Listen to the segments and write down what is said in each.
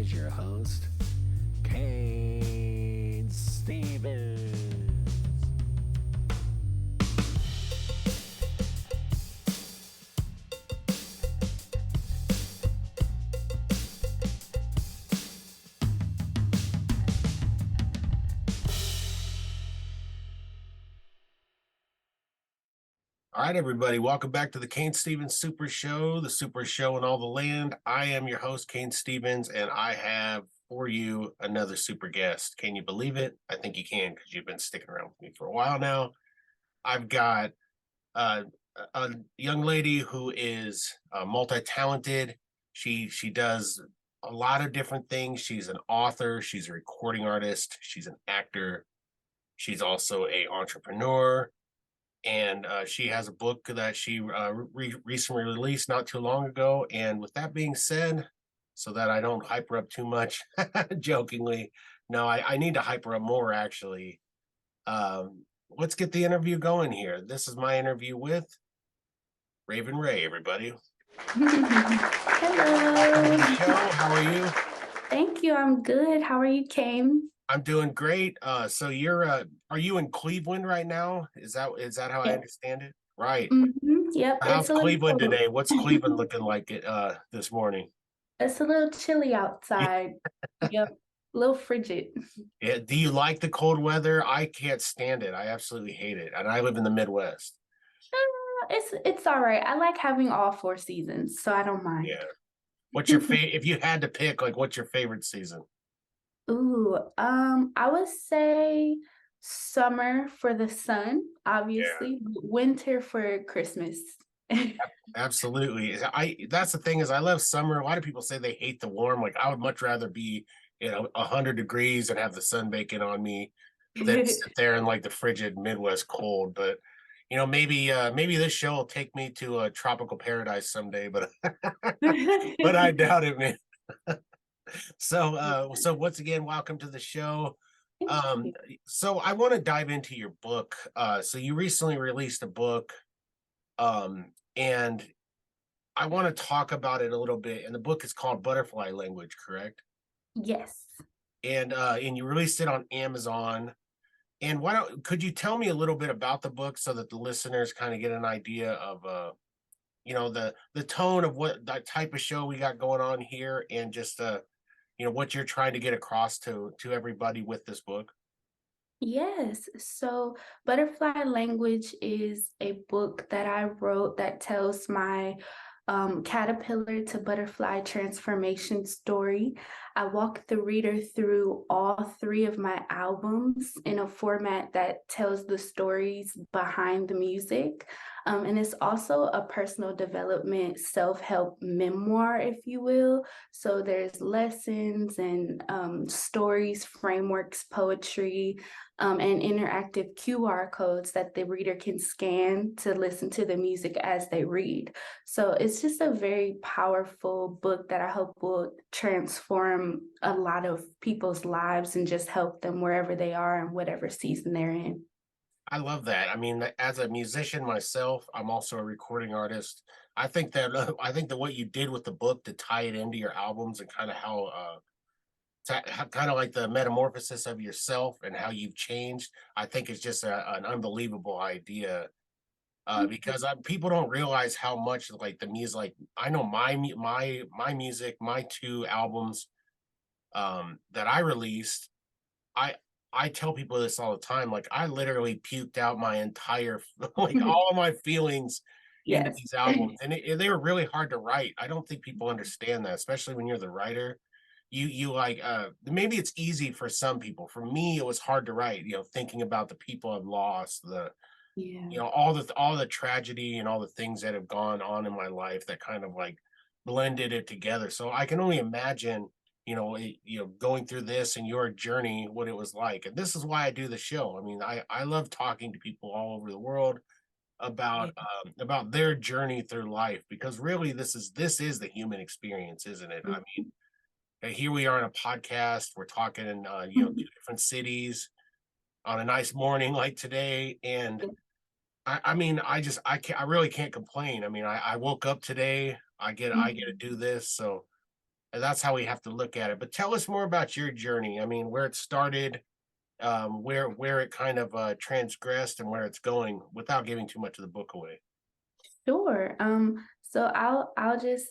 is your host, Cain Stevens. All right, everybody, welcome back to the Cain Stevens Super Show, the super show in all the land. I am your host, Cain Stevens, and I have for you another super guest. Can you believe it? I think you can because you've been sticking around with me for a while now. I've got uh, a young lady who is multi-talented. She does a lot of different things. She's an author. She's a recording artist. She's an actor. She's also an entrepreneur. And she has a book that she recently released not too long ago. And with that being said, so that I don't hype her up too much, jokingly, no, I need to hype her up more, actually. Let's get the interview going here. This is my interview with Raven Rae, everybody. Hello. Show, how are you? Thank you. I'm good. How are you, Cain? I'm doing great. So you're are you in Cleveland right now? Is that how I Yeah. understand it? Right. Yep. How's It's a little Cleveland cold. today? What's Cleveland looking like this morning? It's a little chilly outside. Yep. A little frigid. Yeah, do you like the cold weather? I can't stand it. I absolutely hate it. And I live in the Midwest. It's all right. I like having all four seasons, so I don't mind. Yeah. What's your favorite? If you had to pick, like, what's your favorite season? Ooh, I would say summer for the sun, Yeah, obviously. Winter for Christmas. absolutely. That's the thing is I love summer. A lot of people say they hate the warm. Like I would much rather be, 100 degrees and have the sun baking on me than sit there in like the frigid Midwest cold. But maybe this show will take me to a tropical paradise someday, but but I doubt it, man. So once again, welcome to the show. Thank Um, you. so I want to dive into your book. So you recently released a book, and I want to talk about it a little bit. And the book is called Butterfly Language, correct? Yes. And you released it on Amazon. And could you tell me a little bit about the book so that the listeners kind of get an idea of the tone of what that type of show we got going on here, and just what you're trying to get across to everybody with this book? Yes. So, Butterfly Language is a book that I wrote that tells my caterpillar to butterfly transformation story. I walk the reader through all three of my albums in a format that tells the stories behind the music. And it's also a personal development, self help memoir, if you will. So, there's lessons and stories, frameworks, poetry and interactive QR codes that the reader can scan to listen to the music as they read. So it's just a very powerful book that I hope will transform a lot of people's lives and just help them wherever they are and whatever season they're in. I love that. I mean, as a musician myself, I'm also a recording artist. I think that what you did with the book to tie it into your albums and kind of kind of like the metamorphosis of yourself and how you've changed, I think is just an unbelievable idea. Because people don't realize how much like the music. Like I know my music, my two albums that I released. I I tell people this all the time. Like I literally puked out my entire like all of my feelings into Yes. these albums, and they were really hard to write. I don't think people understand that, especially when you're the writer. You like maybe it's easy for some people. For me, it was hard to write. Thinking about the people I've lost, the Yeah. all the tragedy and all the things that have gone on in my life that kind of like blended it together. So I can only imagine, going through this and your journey, what it was like. And this is why I do the show. I mean, I love talking to people all over the world Yeah. about their journey through life, because really this is the human experience, isn't it? I mean, here we are in a podcast. We're talking in two different cities on a nice morning like today, and I mean, I really can't complain. I mean, I woke up today. I get to do this, so that's how we have to look at it. But tell us more about your journey. I mean, where it started, where it kind of transgressed, and where it's going, without giving too much of the book away. Sure. So I'll just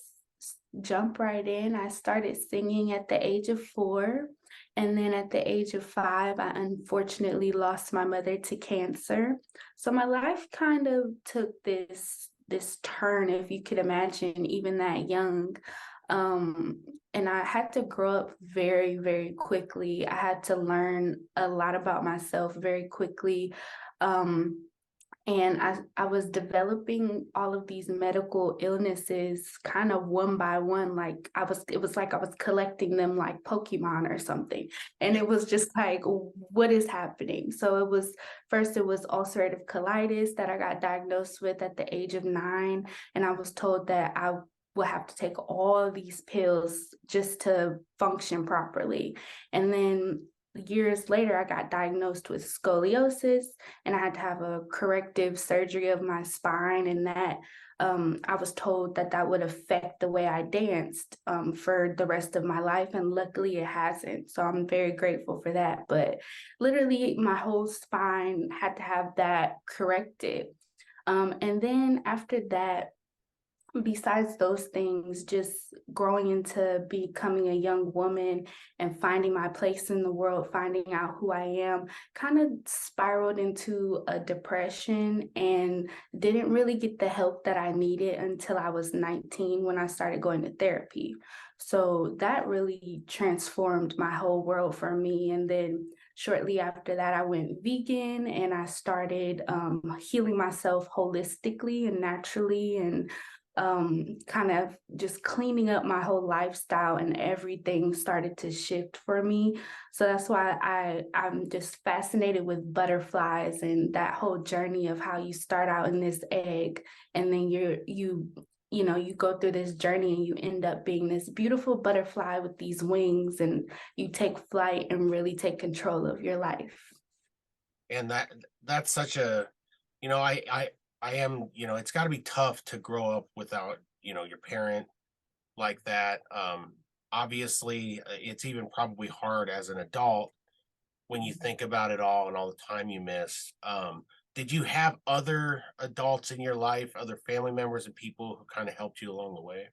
jump right in. I started singing at the age of 4, and then at the age of 5, I unfortunately lost my mother to cancer. So my life kind of took this turn, if you could imagine, even that young. And I had to grow up very, very quickly. I had to learn a lot about myself very quickly. And I was developing all of these medical illnesses kind of one by one. Like it was like I was collecting them like Pokemon or something. And it was just like, what is happening? So first it was ulcerative colitis that I got diagnosed with at the age of 9. And I was told that I will have to take all these pills just to function properly. And then years later, I got diagnosed with scoliosis, and I had to have a corrective surgery of my spine. And that I was told that that would affect the way I danced for the rest of my life. And luckily, it hasn't. So I'm very grateful for that. But literally, my whole spine had to have that corrected. And then after that, besides those things, just growing into becoming a young woman and finding my place in the world, finding out who I am, kind of spiraled into a depression and didn't really get the help that I needed until I was 19 when I started going to therapy. So that really transformed my whole world for me. And then shortly after that, I went vegan and I started healing myself holistically and naturally, and kind of just cleaning up my whole lifestyle, and everything started to shift for me. So that's why I'm just fascinated with butterflies and that whole journey of how you start out in this egg, and then you go through this journey and you end up being this beautiful butterfly with these wings, and you take flight and really take control of your life. And that's such a, I am, it's got to be tough to grow up without, your parent like that. Obviously, it's even probably hard as an adult when you think about it all and all the time you miss. Did you have other adults in your life, other family members and people who kind of helped you along the way?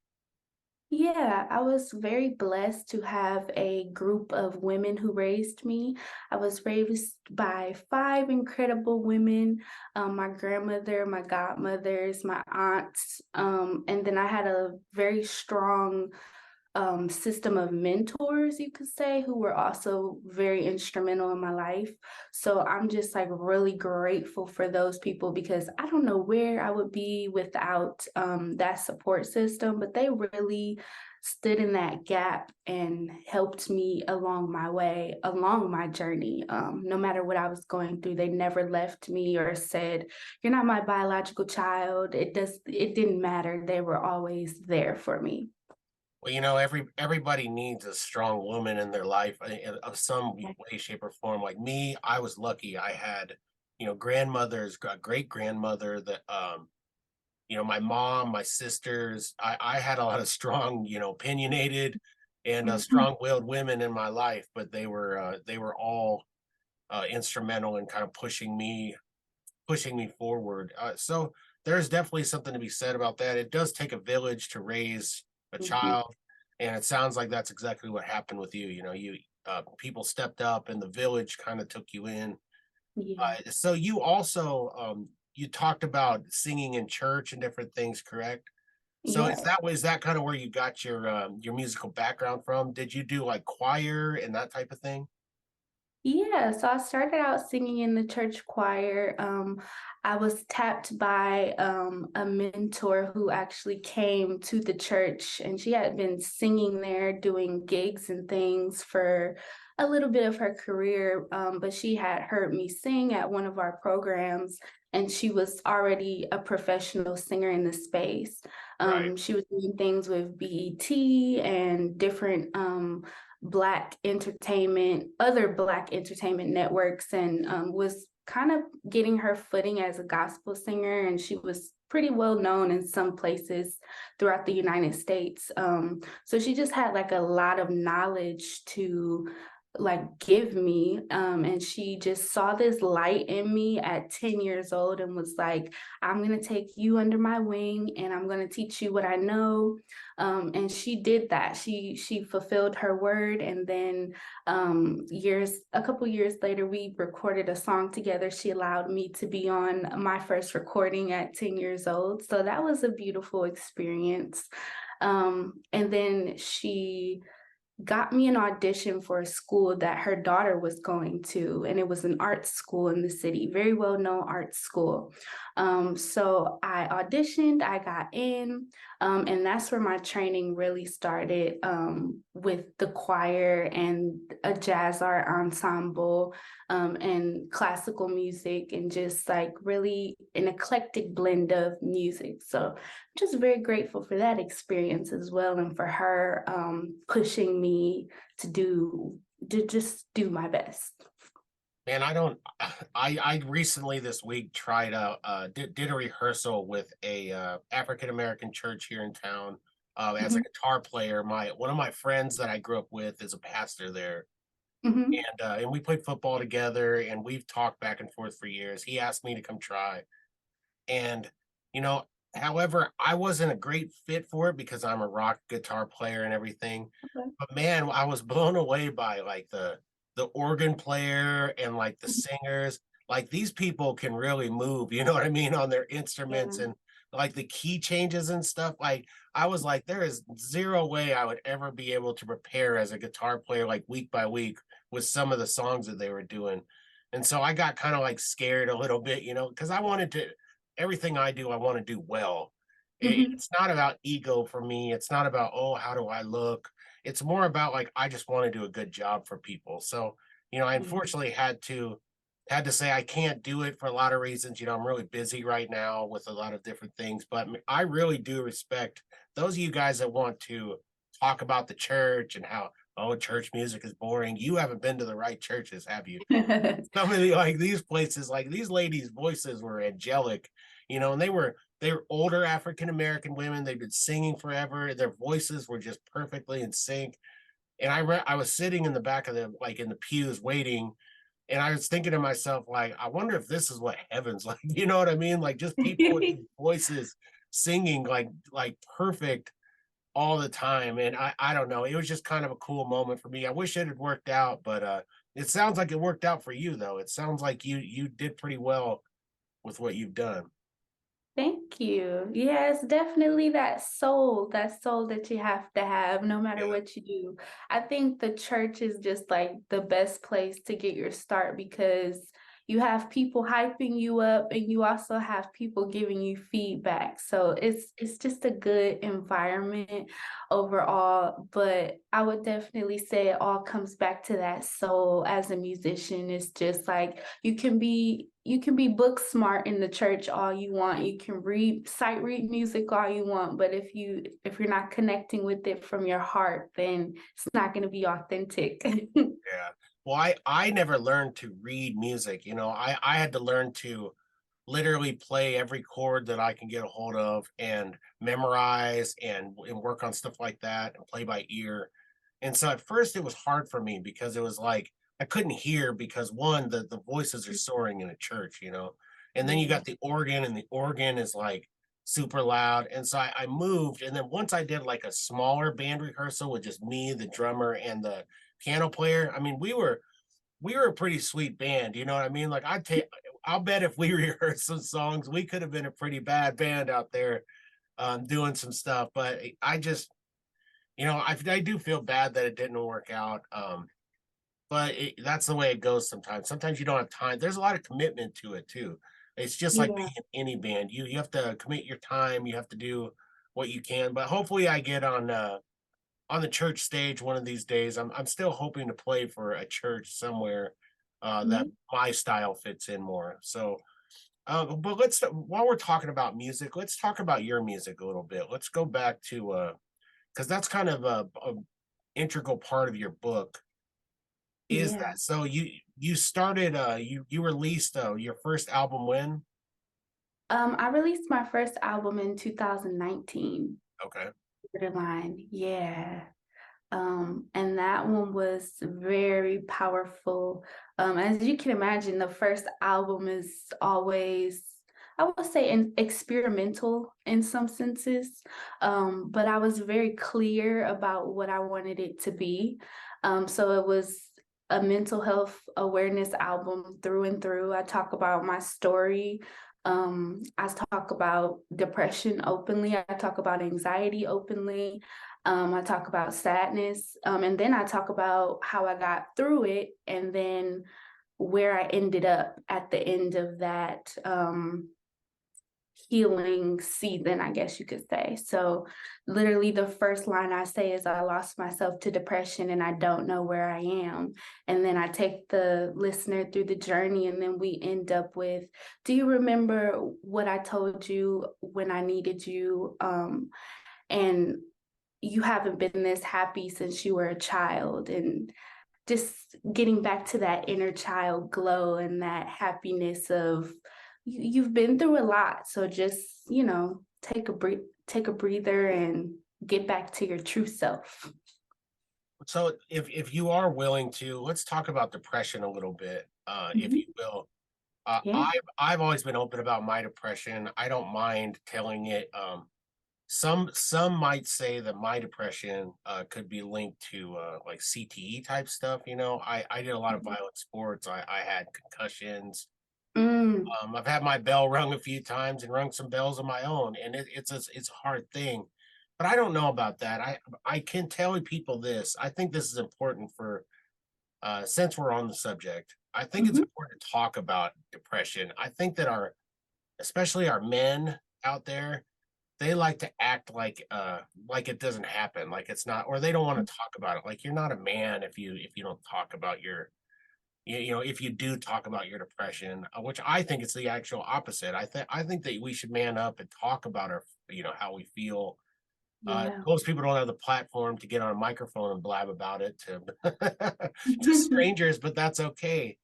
Yeah, I was very blessed to have a group of women who raised me. I was raised by 5 incredible women, my grandmother, my godmothers, my aunts, and then I had a very strong system of mentors, you could say, who were also very instrumental in my life. So I'm just like really grateful for those people, because I don't know where I would be without that support system, but they really stood in that gap and helped me along my way, along my journey. No matter what I was going through, they never left me or said, "You're not my biological child." It didn't matter. They were always there for me. Well, everybody needs a strong woman in their life of some way, shape, or form. Like me, I was lucky. I had, grandmothers, great grandmother that, my mom, my sisters. I had a lot of strong, opinionated and Mhm. strong-willed women in my life, but they were all instrumental in kind of pushing me forward. So there's definitely something to be said about that. It does take a village to raise a Mhm. child, and it sounds like that's exactly what happened with you. People stepped up, and the village kind of took you in. Yeah. So you also you talked about singing in church and different things, correct? So Yeah. is that kind of where you got your musical background from? Did you do like choir and that type of thing? Yeah, so I started out singing in the church choir. I was tapped by a mentor who actually came to the church, and she had been singing there, doing gigs and things for a little bit of her career. But she had heard me sing at one of our programs, and she was already a professional singer in the space. Right. She was doing things with BET and different other Black entertainment networks, and was kind of getting her footing as a gospel singer. And she was pretty well known in some places throughout the United States. So she just had like a lot of knowledge to like give me, and she just saw this light in me at 10 years old and was like, I'm going to take you under my wing and I'm going to teach you what I know. And she did that. She fulfilled her word. And then a couple years later, we recorded a song together. She allowed me to be on my first recording at 10 years old. So that was a beautiful experience. And then she got me an audition for a school that her daughter was going to, and it was an art school in the city, very well known art school. So I auditioned, I got in, and that's where my training really started, with the choir and a jazz art ensemble, and classical music, and just like really an eclectic blend of music. So just very grateful for that experience as well, and for her pushing me to just do my best. Man, I don't. I recently this week tried did a rehearsal with a African American church here in town as a Mhm, guitar player. My one of my friends that I grew up with is a pastor there, mhm, and we played football together, and we've talked back and forth for years. He asked me to come try, and you know, however, I wasn't a great fit for it because I'm a rock guitar player and everything. okay. But man, I was blown away by like the organ player and like the singers. Like these people can really move, you know what I mean, on their instruments Yeah. and like the key changes and stuff. Like I was like, there is zero way I would ever be able to prepare as a guitar player like week by week with some of the songs that they were doing. And so I got kind of like scared a little bit, because I wanted to everything I do, I want to do well. Mhm, It's not about ego for me. It's not about, oh, how do I look? It's more about like I just want to do a good job for people. So, I yeah. unfortunately had to say I can't do it for a lot of reasons. I'm really busy right now with a lot of different things, but I really do respect those of you guys that want to talk about the church and how, oh, church music is boring. You haven't been to the right churches, have you? Some of the like these places, like these ladies' voices were angelic, and they were older African American women. They've been singing forever. Their voices were just perfectly in sync. And I was sitting in the back of the like in the pews waiting, and I was thinking to myself, like, I wonder if this is what heaven's like. You know what I mean? Like just people with these voices singing like perfect all the time. And I don't know. It was just kind of a cool moment for me. I wish it had worked out, but it sounds like it worked out for you though. It sounds like you did pretty well with what you've done. Thank you. Yeah, it's definitely that soul that you have to have no matter Yeah. what you do. I think the church is just like the best place to get your start because you have people hyping you up and you also have people giving you feedback. So it's just a good environment overall, but I would definitely say it all comes back to that soul as a musician. It's just like you can be book smart in the church all you want. You can sight read music all you want, but if you're not connecting with it from your heart, then it's not going to be authentic. Yeah. Well, I never learned to read music. I had to learn to literally play every chord that I can get a hold of and memorize and work on stuff like that and play by ear. And so at first it was hard for me because it was like I couldn't hear because one, the voices are soaring in a church, and then you Yeah. got the organ and the organ is like super loud. And so I moved. And then once I did like a smaller band rehearsal with just me, the drummer, and the piano player, I mean, we were a pretty sweet band, you know what I mean? Like I'll bet if we rehearsed some songs, we could have been a pretty bad band out there doing some stuff. But I just, I do feel bad that it didn't work out. But that's the way it goes sometimes. Sometimes you don't have time. There's a lot of commitment to it too. It's just like Yeah. being in any band. You have to commit your time. You have to do what you can. But hopefully, I get on the church stage one of these days. I'm still hoping to play for a church somewhere that Mhm. my style fits in more. So, but while we're talking about music, let's talk about your music a little bit. Let's go back to because that's kind of a integral part of your book. Is Yeah. that so? You started you released your first album when? I released my first album in 2019. Okay. Borderline, yeah. And that one was very powerful. As you can imagine, the first album is always, I would say, experimental in some senses. But I was very clear about what I wanted it to be. So it was a mental health awareness album through and through. I talk about my story. I talk about depression openly. I talk about anxiety openly. I talk about sadness, and then I talk about how I got through it, and then where I ended up at the end of that healing season, I guess you could say. So, literally, the first line I say is, I lost myself to depression and I don't know where I am. And then I take the listener through the journey, and then we end up with, do you remember what I told you when I needed you? And you haven't been this happy since you were a child, and just getting back to that inner child glow and that happiness of you've been through a lot, so just take a breather and get back to your true self. So if you are willing to, let's talk about depression a little bit, if Mhm. you will. Yeah. I've always been open about my depression. I don't mind telling it. Some might say that my depression could be linked to like CTE type stuff. I did a lot of violent sports. I had concussions. Mm, I've had my bell rung a few times and rung some bells of my own, and it's a hard thing. But I don't know about that. I can tell people this. I think this is important for since we're on the subject. I think it's mhm. important to talk about depression. I think that especially our men out there, they like to act like it doesn't happen, like it's not, or they don't want to talk about it. Like you're not a man if you don't talk about if you do talk about your depression, which I think it's the actual opposite. I think that we should man up and talk about how we feel. Yeah. Most people don't have the platform to get on a microphone and blab about it to to strangers, but that's okay.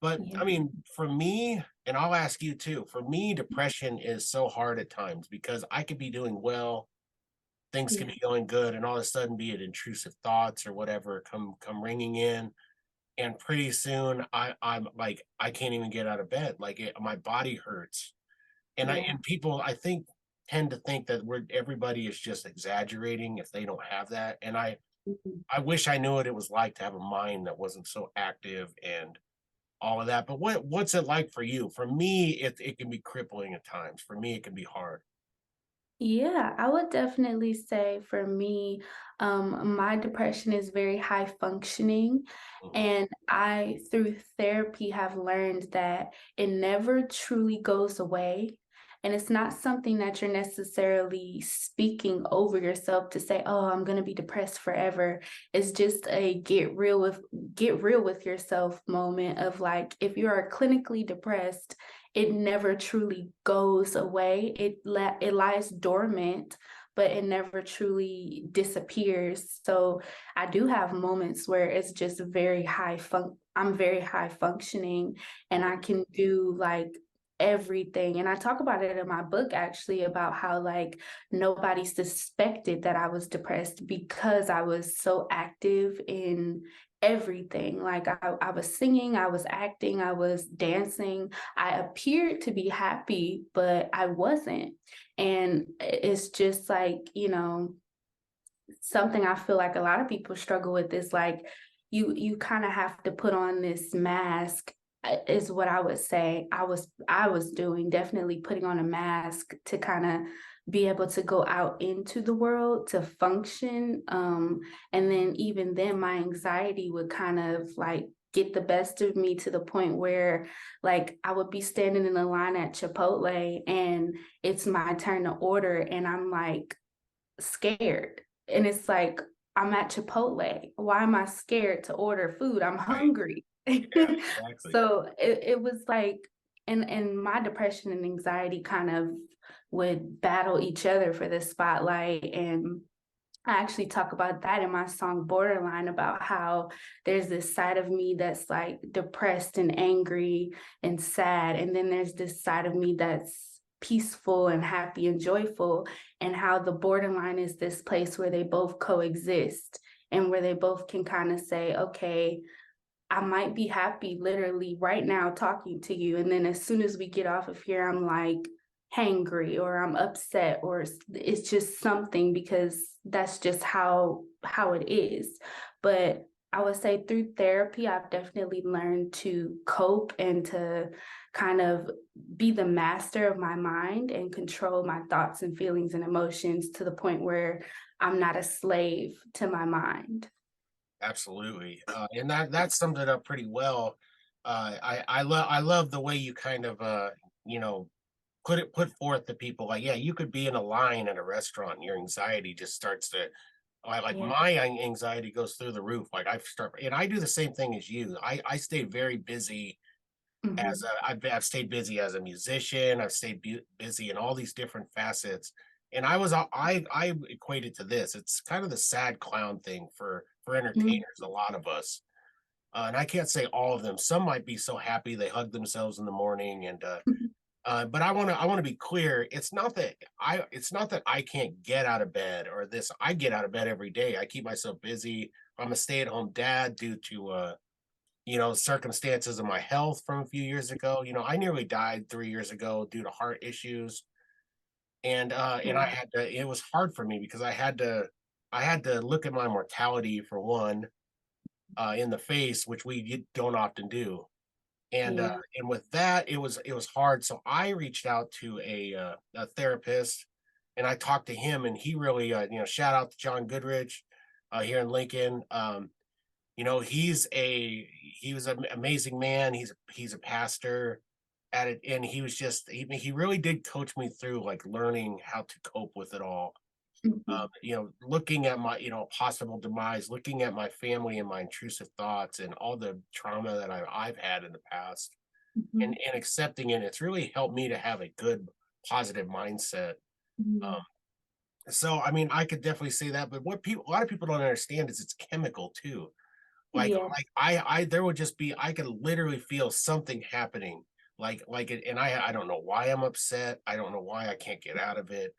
But Yeah. I mean, for me, and I'll ask you too, for me, depression is so hard at times because I could be doing well, things can Yeah. be going good, and all of a sudden, be it intrusive thoughts or whatever, come ringing in, and pretty soon I'm like I can't even get out of bed, like my body hurts, and Yeah. people I think tend to think that everybody is just exaggerating if they don't have that, and Mhm. I wish I knew what it was like to have a mind that wasn't so active and all of that. But what's it like for you? For me, it can be crippling at times. For me, it can be hard. Yeah, I would definitely say for me, my depression is very high functioning. Mhm. And I, through therapy, have learned that it never truly goes away. And it's not something that you're necessarily speaking over yourself to say, oh, I'm going to be depressed forever. It's just a get real with yourself moment of like, if you are clinically depressed, it never truly goes away. It lies dormant, but it never truly disappears. So I do have moments where it's just I'm very high functioning, and I can do like everything. And I talk about it in my book actually, about how like nobody suspected that I was depressed because I was so active in everything. Like I was singing, I was acting, I was dancing. I appeared to be happy, but I wasn't. And it's just like, something I feel like a lot of people struggle with is like you kind of have to put on this mask, is what I would say. I was doing, definitely putting on a mask to kind of be able to go out into the world to function. And then even then my anxiety would kind of like get the best of me to the point where like I would be standing in the line at Chipotle and it's my turn to order and I'm like scared. And it's like, I'm at Chipotle. Why am I scared to order food? I'm Right. hungry. Yeah, exactly. So it was like, and my depression and anxiety kind of would battle each other for the spotlight. And I actually talk about that in my song Borderline, about how there's this side of me that's like depressed and angry and sad. And then there's this side of me that's peaceful and happy and joyful, and how the borderline is this place where they both coexist and where they both can kind of say, okay, I might be happy literally right now talking to you. And then as soon as we get off of here, I'm like hangry or I'm upset or it's just something because that's just how it is. But I would say through therapy, I've definitely learned to cope and to kind of be the master of my mind and control my thoughts and feelings and emotions to the point where I'm not a slave to my mind. Absolutely. And that summed it up pretty well. I love the way you kind of you know, put forth to people like, yeah, you could be in a line at a restaurant and your anxiety just starts to like Yeah. my anxiety goes through the roof. Like I start, and I do the same thing as you. I stay very busy as Mhm. I've stayed busy as a musician. I've stayed busy in all these different facets. And I equated to this. It's kind of the sad clown thing for Mhm. entertainers, a lot of us. And I can't say all of them. Some might be so happy they hug themselves in the morning and but I want to be clear. It's not that I can't get out of bed or this. I get out of bed every day. I keep myself busy. I'm a stay-at-home dad due to circumstances of my health from a few years ago. I nearly died 3 years ago due to heart issues. And I Wow. had to it was hard for me because I had to look at my mortality for one, in the face, which we don't often do. And Yeah. with that, it was hard. So I reached out to a therapist, and I talked to him, and he really, shout out to John Goodrich, here in Lincoln. He was an amazing man. He's a pastor at it, and he really did coach me through like learning how to cope with it all. Mhm. Looking at my, possible demise, looking at my family and my intrusive thoughts and all the trauma that I've had in the past, and Mhm. and accepting it. It's really helped me to have a good, positive mindset. Um, Mhm. so I mean, I could definitely say that, but a lot of people don't understand is it's chemical too. Like Yeah. like I there would just be I could literally feel something happening, like it, and I don't know why I'm upset. I don't know why I can't get out of it.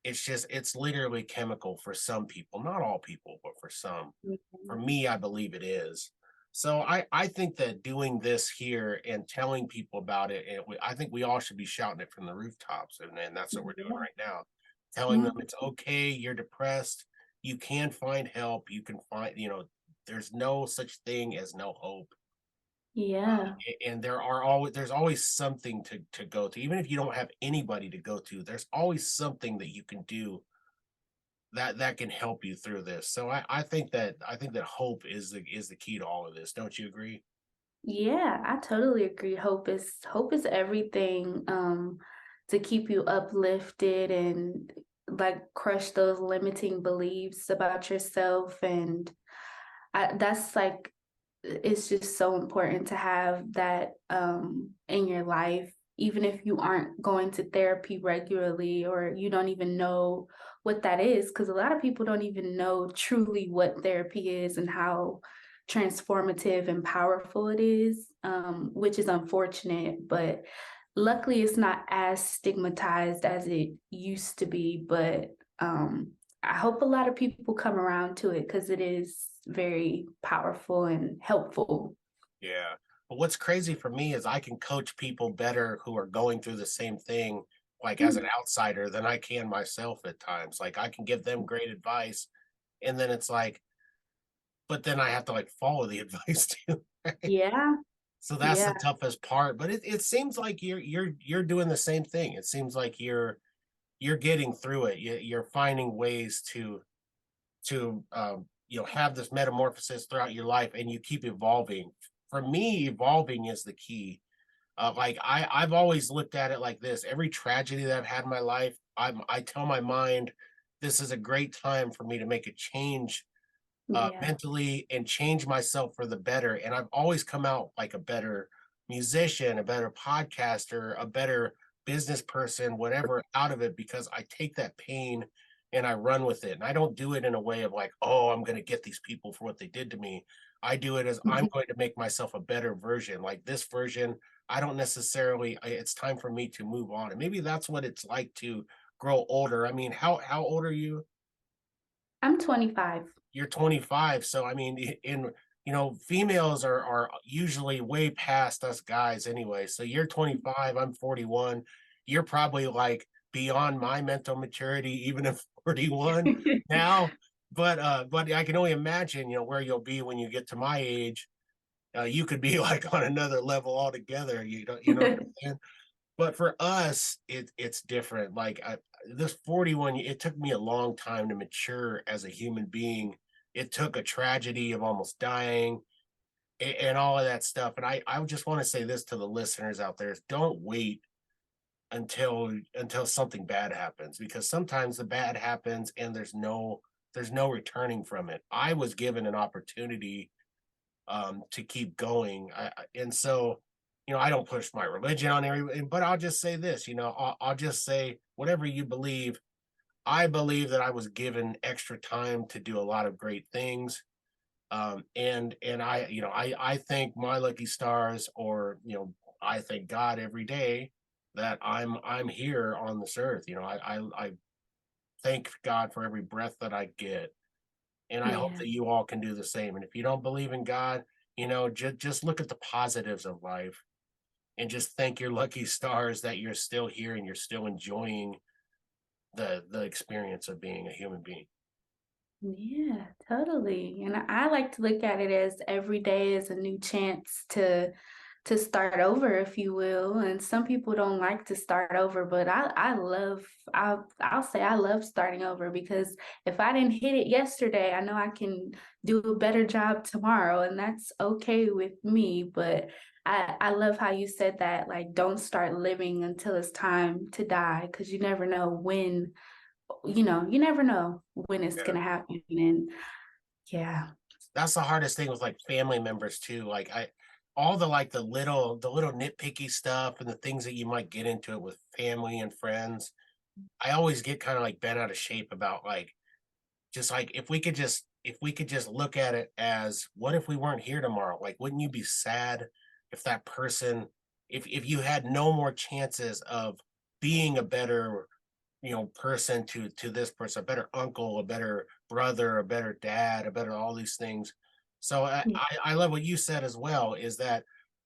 It's literally chemical for some people, not all people, but for some. For Mhm. me, I believe it is. So I think that doing this here and telling people about it, and I think we all should be shouting it from the rooftops, and that's what we're doing Yeah. right now, telling them Mhm. it's okay. You're depressed. You can find help. You can find, there's no such thing as no hope. Yeah. And there's always something to go to, even if you don't have anybody to go to. There's always something that you can do that can help you through this. So I think that hope is the key to all of this. Don't you agree? Yeah, I totally agree. Hope is everything to keep you uplifted and like crush those limiting beliefs about yourself. And that's like it's just so important to have that in your life, even if you aren't going to therapy regularly or you don't even know what that is, because a lot of people don't even know truly what therapy is and how transformative and powerful it is, which is unfortunate. But luckily, it's not as stigmatized as it used to be. But I hope a lot of people come around to it because it is very powerful and helpful. Yeah. But what's crazy for me is I can coach people better who are going through the same thing, like as an Mm. outsider, than I can myself at times. Like I can give them great advice, and then it's like, but then I have to like follow the advice too. Right? Yeah, So that's yeah, the toughest part. But it seems like you're doing the same thing. It seems like you're getting through it. You're finding ways to have this metamorphosis throughout your life, and you keep evolving. For me, evolving is the key. Like I've always looked at it like this. Every tragedy that I've had in my life, I tell my mind this is a great time for me to make a change, yeah. mentally, and change myself for the better. And I've always come out like a better musician, a better podcaster, a better business person, whatever, out of it, because I take that pain and I run with it. And I don't do it in a way of like, oh, I'm going to get these people for what they did to me. I do it as I'm Mhm. going to make myself a better version. Like this version, I don't necessarily, it's time for me to move on. And maybe that's what it's like to grow older. I mean, how old are you? I'm 25. You're 25. So I mean, in females are usually way past us guys anyway. So you're 25, I'm 41. You're probably like beyond my mental maturity, even at 41 now. But I can only imagine, where you'll be when you get to my age. You could be like on another level altogether. You know what I'm saying? But for us, it's different. Like this 41, it took me a long time to mature as a human being. It took a tragedy of almost dying and all of that stuff. And I just want to say this to the listeners out there: is don't wait until something bad happens, because sometimes the bad happens and there's no returning from it. I was given an opportunity to keep going. And so, I don't push my religion on everybody, but I'll just say this, I'll just say whatever you believe. I believe that I was given extra time to do a lot of great things. And I thank my lucky stars, or, I thank God every day that I'm here on this earth. I thank God for every breath that I get, and I hope Yeah. that you all can do the same. And if you don't believe in God, just look at the positives of life and just thank your lucky stars that you're still here and you're still enjoying the experience of being a human being. Yeah, totally. And I like to look at it as every day is a new chance to start over, if you will. And some people don't like to start over, but I'll say I love starting over, because if I didn't hit it yesterday, I know I can do a better job tomorrow, and that's okay with me. But I love how you said that, like, don't start living until it's time to die, because you never know when it's Yeah. gonna happen. And yeah. That's the hardest thing with like family members too. Like all the little nitpicky stuff and the things that you might get into it with family and friends. I always get kind of like bent out of shape about like, just like, if we could just look at it as, what if we weren't here tomorrow? Like, wouldn't you be sad if that person, if you had no more chances of being a better, person to this person, a better uncle, a better brother, a better dad, a better all these things. So I love what you said as well, is that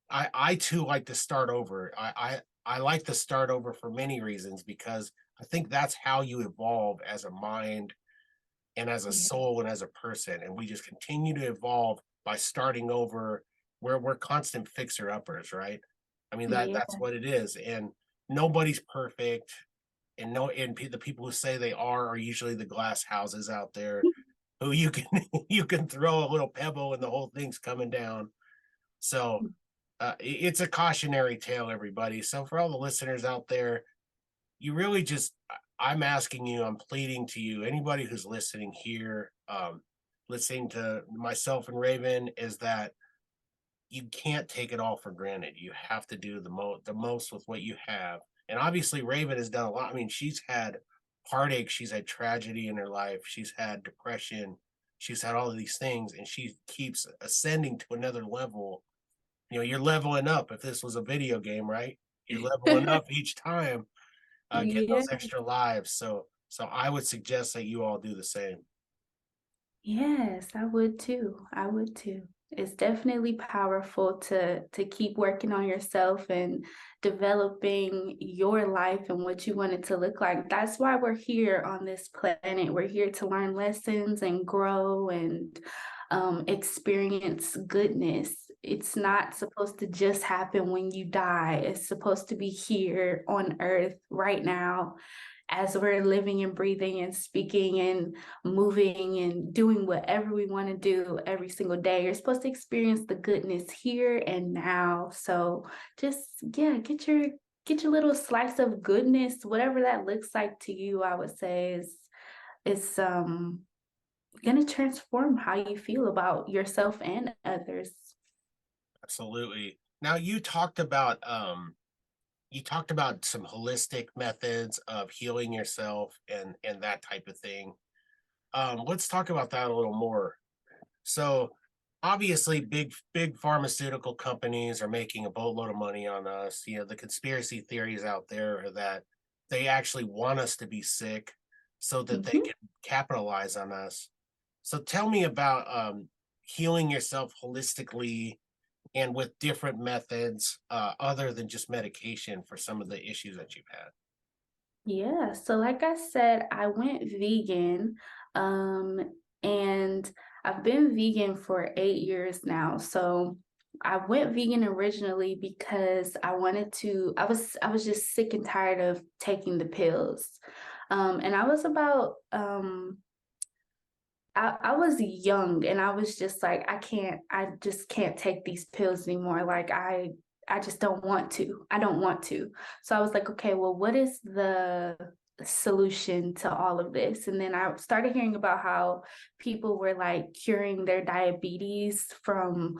I too like to start over. I like to start over for many reasons, because I think that's how you evolve as a mind and as a Yeah. soul and as a person. And we just continue to evolve by starting over, where we're constant fixer uppers, right? I mean, Yeah. that's what it is. And nobody's perfect. And the people who say they are usually the glass houses out there, who you can you can throw a little pebble and the whole thing's coming down. So it's a cautionary tale, everybody. So for all the listeners out there, you really just, I'm asking you, I'm pleading to you, anybody who's listening here, listening to myself and Raven, is that you can't take it all for granted. You have to do the most with what you have. And obviously Raven has done a lot. I mean, she's had heartache, she's had tragedy in her life, she's had depression, she's had all of these things, and she keeps ascending to another level. You're leveling up. If this was a video game, right? You're leveling up each time, get Yeah. those extra lives. So I would suggest that you all do the same. Yes, I would too. I would too. It's definitely powerful to keep working on yourself and developing your life and what you want it to look like. That's why we're here on this planet. We're here to learn lessons and grow and experience goodness. It's not supposed to just happen when you die. It's supposed to be here on earth right now, as we're living and breathing and speaking and moving and doing whatever we want to do every single day. You're supposed to experience the goodness here and now. So just, yeah, get your little slice of goodness, whatever that looks like to you. I would say is gonna transform how you feel about yourself and others. Absolutely. Now you talked about some holistic methods of healing yourself and that type of thing. Let's talk about that a little more. So obviously big pharmaceutical companies are making a boatload of money on us. The conspiracy theories out there are that they actually want us to be sick so that they Mhm. can capitalize on us. So tell me about healing yourself holistically and with different methods other than just medication for some of the issues that you've had. Yeah, so like I said, I went vegan, and I've been vegan for 8 years now. So I went vegan originally because I was just sick and tired of taking the pills. And I was about I was young and I was just like, I just can't take these pills anymore. Like I just don't want to. I don't want to. So I was like, okay, well, what is the solution to all of this? And then I started hearing about how people were like curing their diabetes from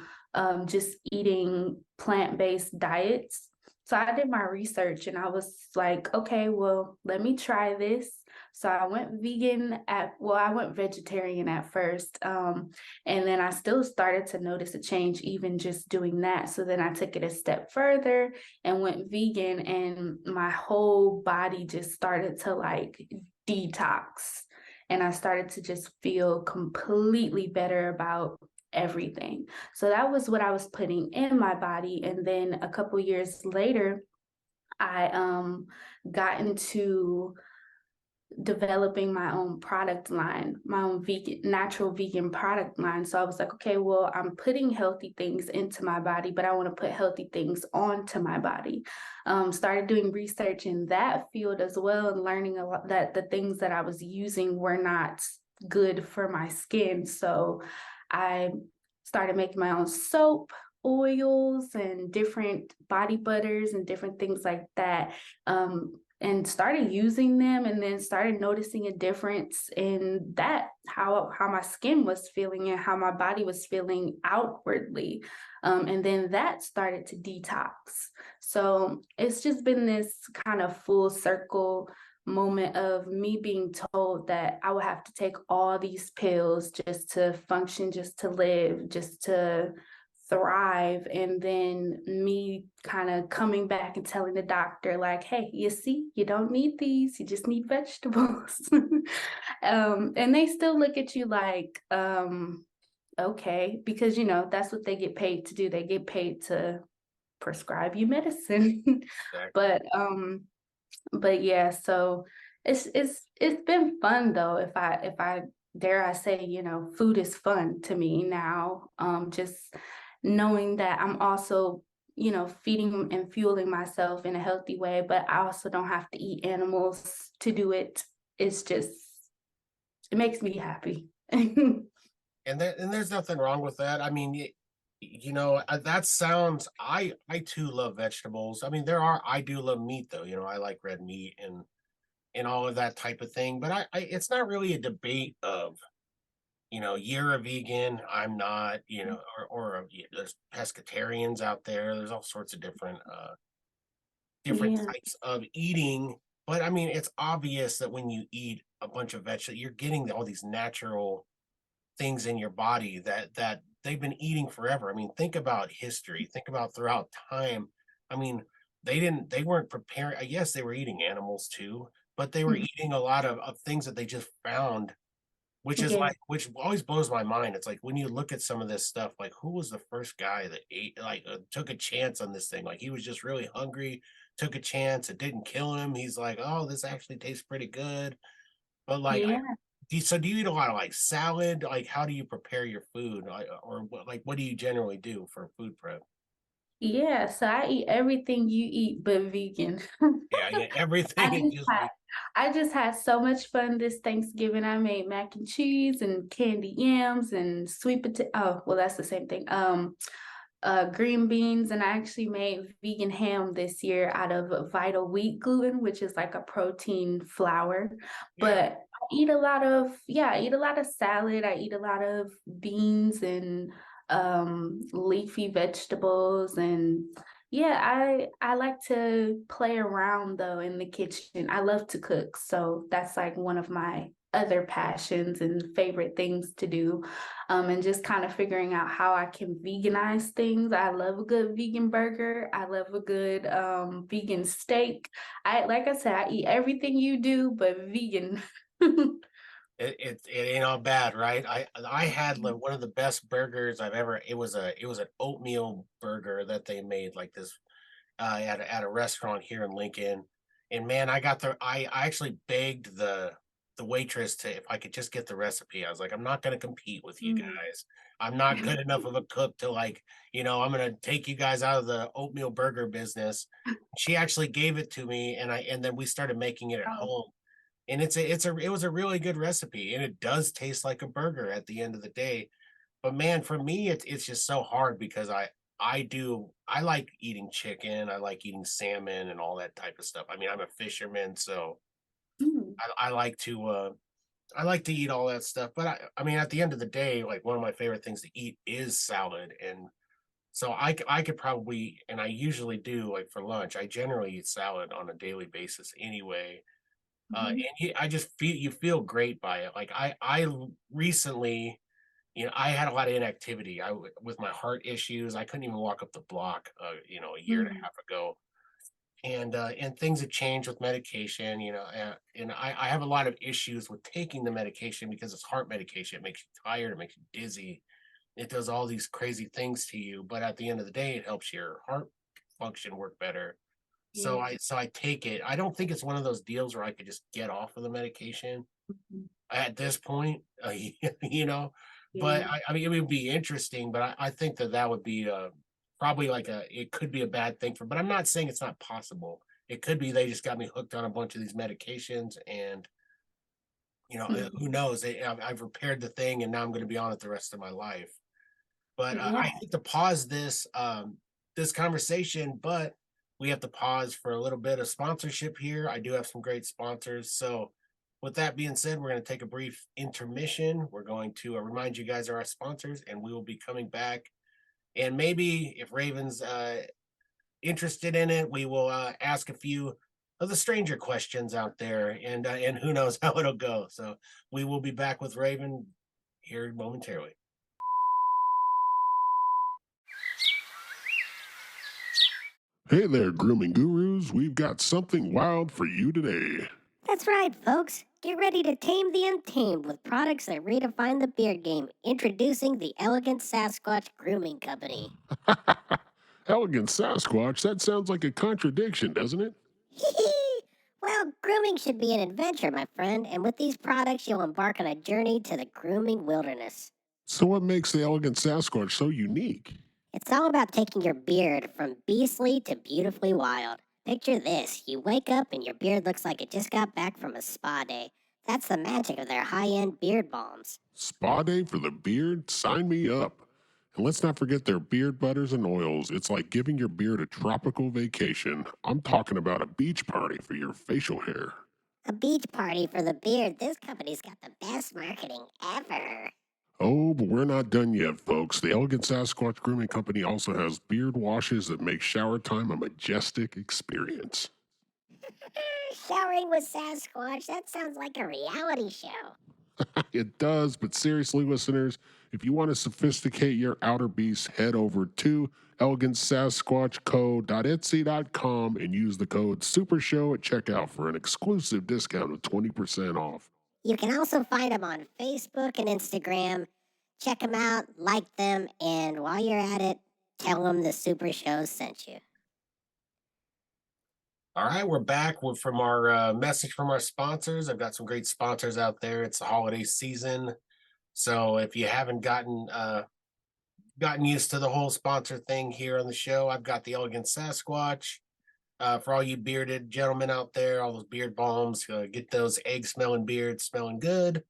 just eating plant-based diets. So I did my research and I was like, okay, well, let me try this. So I went vegetarian at first. And then I still started to notice a change even just doing that. So then I took it a step further and went vegan, and my whole body just started to like detox. And I started to just feel completely better about everything. So that was what I was putting in my body. And then a couple years later, I got into developing my own product line, my own vegan, natural vegan product line. So I was like, okay, well, I'm putting healthy things into my body, but I want to put healthy things onto my body. Started doing research in that field as well and learning a lot that the things that I was using were not good for my skin. So I started making my own soap, oils, and different body butters and different things like that. And started using them, and then started noticing a difference in that, how my skin was feeling and how my body was feeling outwardly. And then that started to detox. So it's just been this kind of full circle moment of me being told that I would have to take all these pills just to function, just to live, just to thrive, and then me kind of coming back and telling the doctor like, hey, you see, you don't need these, you just need vegetables. And they still look at you like, okay, because that's what they get paid to do. They get paid to prescribe you medicine. Exactly. But yeah, so it's been fun though. If I dare I say, food is fun to me now. Just knowing that I'm also, feeding and fueling myself in a healthy way, but I also don't have to eat animals to do it. It's just, it makes me happy. And there's nothing wrong with that. I mean, that sounds. I too love vegetables. I mean, I do love meat though. I like red meat and all of that type of thing. But I it's not really a debate of you're a vegan, I'm not. There's pescatarians out there. There's all sorts of different Yeah, types of eating. But I mean, it's obvious that when you eat a bunch of vegetables, you're getting all these natural things in your body that they've been eating forever. I mean, think about history, think about throughout time. I mean, they weren't preparing. Yes, they were eating animals too, but they were mhm, eating a lot of things that they just found, yeah, which always blows my mind. It's like when you look at some of this stuff, like who was the first guy that ate, like took a chance on this thing? Like he was just really hungry, took a chance, it didn't kill him. He's like, oh, this actually tastes pretty good. But like, yeah. do you eat a lot of like salad? Like, how do you prepare your food, or what do you generally do for food prep? Yeah, so I eat everything you eat but vegan. Yeah, yeah, I everything is just just had I just had so much fun this Thanksgiving. I made mac and cheese and candy yams and sweet potato. Oh, well, that's the same thing. Green beans, and I actually made vegan ham this year out of vital wheat gluten, which is like a protein flour. yeah. But I eat a lot of salad. I eat a lot of beans and leafy vegetables, and yeah, I like to play around though in the kitchen. I love to cook, so that's like one of my other passions and favorite things to do, and just kind of figuring out how I can veganize things. I love a good vegan burger. I love a good vegan steak. Like I said, I eat everything you do, but vegan. It ain't all bad, right? I had one of the best burgers I've ever. It was an oatmeal burger that they made like this at a restaurant here in Lincoln. And man, I actually begged the waitress to if I could just get the recipe. I was like, I'm not going to compete with you Mm. guys. I'm not good enough of a cook to like, I'm going to take you guys out of the oatmeal burger business. She actually gave it to me, and then we started making it at Oh. home. And it was a really good recipe, and it does taste like a burger at the end of the day. But man, for me, it's just so hard because I like eating chicken, I like eating salmon and all that type of stuff. I mean, I'm a fisherman, so Mm. I like to I like to eat all that stuff. But I mean, at the end of the day, like one of my favorite things to eat is salad, and so I could probably, and I usually do like for lunch. I generally eat salad on a daily basis anyway. Mhm. I just feel you feel great by it. Like recently, I had a lot of inactivity. With my heart issues, I couldn't even walk up the block, a year and a Mm. half ago. And things have changed with medication, and I have a lot of issues with taking the medication because it's heart medication. It makes you tired, it makes you dizzy, it does all these crazy things to you. But at the end of the day, it helps your heart function work better. So Yeah. I take it. I don't think it's one of those deals where I could just get off of the medication Mhm. at this point, you know. But Yeah. I mean, it would be interesting. But I think that would be probably it could be a bad thing for. But I'm not saying it's not possible. It could be they just got me hooked on a bunch of these medications, and who Mhm. knows? I've repaired the thing, and now I'm going to be on it the rest of my life. But I Yeah. hate to pause this conversation, but we have to pause for a little bit of sponsorship here. I do have some great sponsors. So with that being said, we're going to take a brief intermission. We're going to remind you guys of our sponsors, and we will be coming back. And maybe if Raven's interested in it, we will ask a few of the stranger questions out there, and who knows how it'll go. So we will be back with Raven here momentarily. Hey there, grooming gurus. We've got something wild for you today. That's right, folks. Get ready to tame the untamed with products that redefine the beard game. Introducing the Elegant Sasquatch Grooming Company. Elegant Sasquatch, that sounds like a contradiction, doesn't it? Well, grooming should be an adventure, my friend, and with these products, you'll embark on a journey to the grooming wilderness. So, what makes the Elegant Sasquatch so unique? It's all about taking your beard from beastly to beautifully wild. Picture this: you wake up and your beard looks like it just got back from a spa day. That's the magic of their high end beard balms. Spa day for the beard? Sign me up. And let's not forget their beard butters and oils. It's like giving your beard a tropical vacation. I'm talking about a beach party for your facial hair. A beach party for the beard. This company's got the best marketing ever. Oh, but we're not done yet, folks. The Elegant Sasquatch Grooming Company also has beard washes that make shower time a majestic experience. Showering with Sasquatch? That sounds like a reality show. It does, but seriously, listeners, if you want to sophisticate your outer beast, head over to elegantsasquatchco.etsy.com and use the code SUPERSHOW at checkout for an exclusive discount of 20% off. You can also find them on Facebook and Instagram. Check them out, like them, and while you're at it, tell them the Super Show sent you. All right, we're back from our message from our sponsors. I've got some great sponsors out there. It's the holiday season, so if you haven't gotten used to the whole sponsor thing here on the show, I've got the Elegant Sasquatch. For all you bearded gentlemen out there, all those beard balms, get those egg smelling beards smelling good.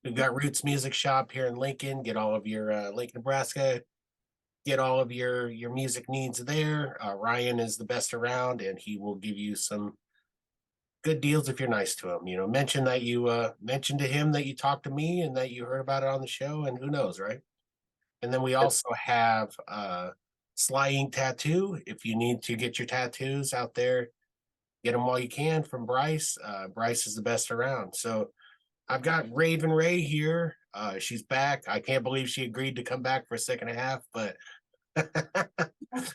We've got Roots Music Shop here in Lincoln. Get all of your Lake, Nebraska. Get all of your music needs there. Ryan is the best around, and he will give you some good deals if you're nice to him. Mention that you mentioned to him that you talked to me and that you heard about it on the show, and who knows, right? And then we also have Sly Ink Tattoo. If you need to get your tattoos out there, get them while you can from Bryce. Bryce is the best around. So I've got Raven Rae here. She's back. I can't believe she agreed to come back for a second and a half, but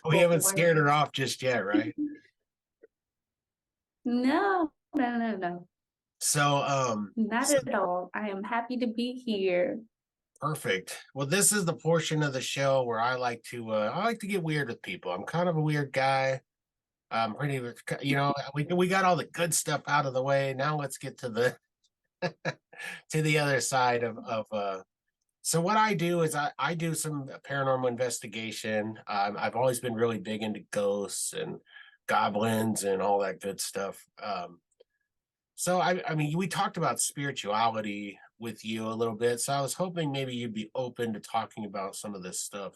we haven't scared her off just yet, right? No, no, no, no. So, Not so at all. I am happy to be here. perfect. Well, this is the portion of the show where I like to get weird with people. I'm kind of a weird guy. I'm pretty, we got all the good stuff out of the way. Now let's get to the to the other side of. So what I do is I do some paranormal investigation. I've always been really big into ghosts and goblins and all that good stuff. So I mean, we talked about spirituality with you a little bit. So I was hoping maybe you'd be open to talking about some of this stuff.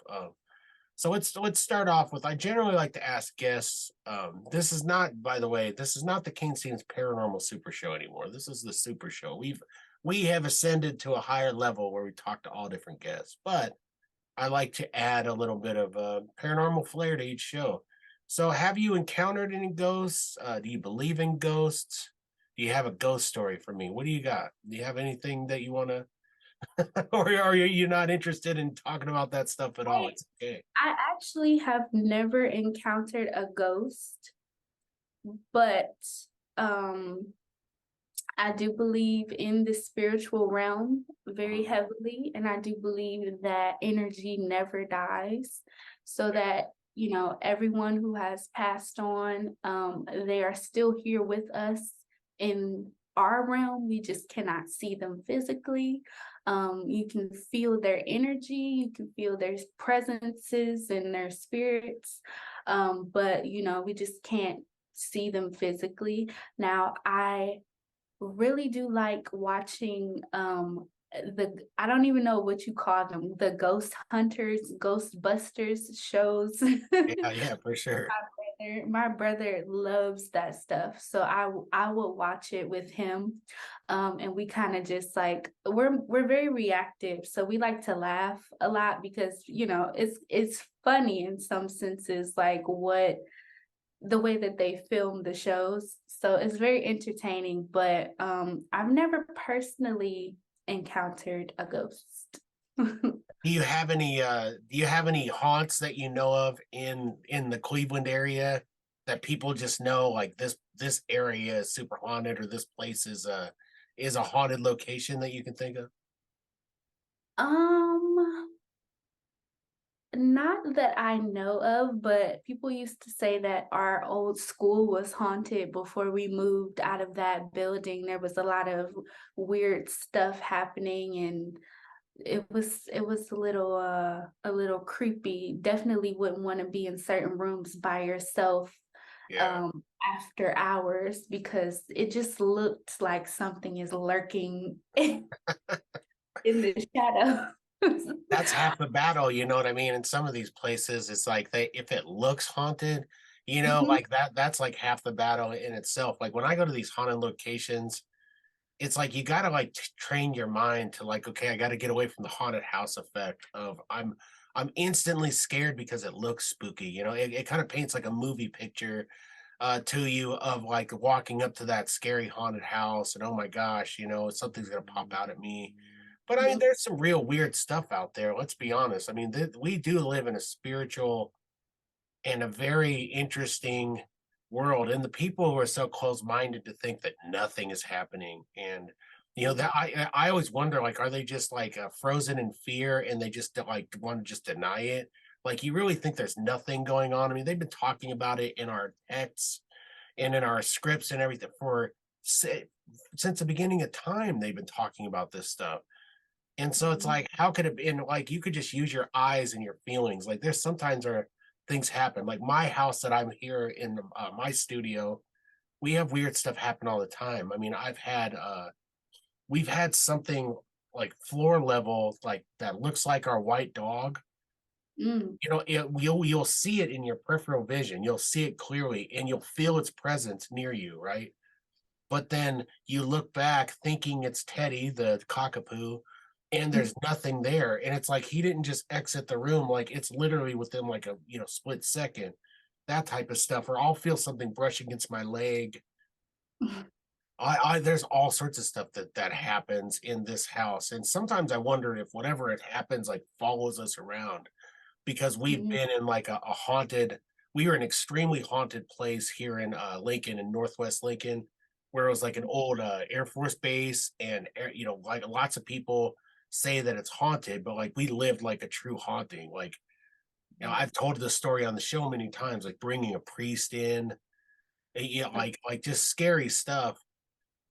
So let's start off with, I generally like to ask guests. This is not, by the way, this is not the Cain Stevens Paranormal Super Show anymore. This is the Super Show. We have ascended to a higher level where we talk to all different guests, but I like to add a little bit of paranormal flair to each show. So have you encountered any ghosts? Do you believe in ghosts? Do you have a ghost story for me? What do you got? Do you have anything that you want to, or are you not interested in talking about that stuff at all? It's okay. I actually have never encountered a ghost, but um I do believe in the spiritual realm very heavily, and I do believe that energy never dies, so that everyone who has passed on, they are still here with us in our realm. We just cannot see them physically. You can feel their energy, you can feel their presences and their spirits, but we just can't see them physically. Now, I really do like watching I don't even know what you call them, the ghost hunters, ghostbusters shows. Yeah, for sure. My brother loves that stuff, so I will watch it with him, and we kind of just like, we're very reactive, so we like to laugh a lot because it's funny in some senses, like the way that they film the shows. So it's very entertaining, but I've never personally encountered a ghost. Do you have any haunts that you know of in the Cleveland area that people just know, like this area is super haunted, or this place is a haunted location that you can think of? Um, Not that I know of, but people used to say that our old school was haunted before we moved out of that building. There was a lot of weird stuff happening, and it was a little creepy. Definitely wouldn't want to be in certain rooms by yourself Yeah. after hours, because it just looked like something is lurking in the shadow. That's half the battle, you know what I mean? In some of these places, it's like if it looks haunted, Mhm. like that's like half the battle in itself. Like when I go to these haunted locations, it's like you gotta like train your mind to like, okay, I gotta get away from the haunted house effect of I'm instantly scared because it looks spooky. It kind of paints like a movie picture to you of like walking up to that scary haunted house and, oh my gosh, something's gonna pop out at me. But I mean, there's some real weird stuff out there. Let's be honest. I mean, we do live in a spiritual and a very interesting world, and the people who are so close-minded to think that nothing is happening, and that I always wonder, like, are they just like frozen in fear and they just like want to just deny it? Like, you really think there's nothing going on? I mean, they've been talking about it in our texts and in our scripts and everything since the beginning of time. They've been talking about this stuff. And so it's like, how could it be? And like, you could just use your eyes and your feelings. Like, there's sometimes where things happen. Like my house that I'm here in my studio, we have weird stuff happen all the time. I mean, we've had something like floor level, like that looks like our white dog. Mm. You'll see it in your peripheral vision. You'll see it clearly, and you'll feel its presence near you, right? But then you look back thinking it's Teddy, the cockapoo, and there's nothing there. And it's like he didn't just exit the room, like it's literally within like a split second. That type of stuff. Or I'll feel something brush against my leg. There's all sorts of stuff that happens in this house, and sometimes I wonder if whatever it happens like follows us around, because we've Mm, been in like a haunted. We were in an extremely haunted place here in Lincoln, in Northwest Lincoln, where it was like an old Air Force base, and like lots of people say that it's haunted, but like we lived like a true haunting. Like, I've told the story on the show many times, like bringing a priest in, like just scary stuff.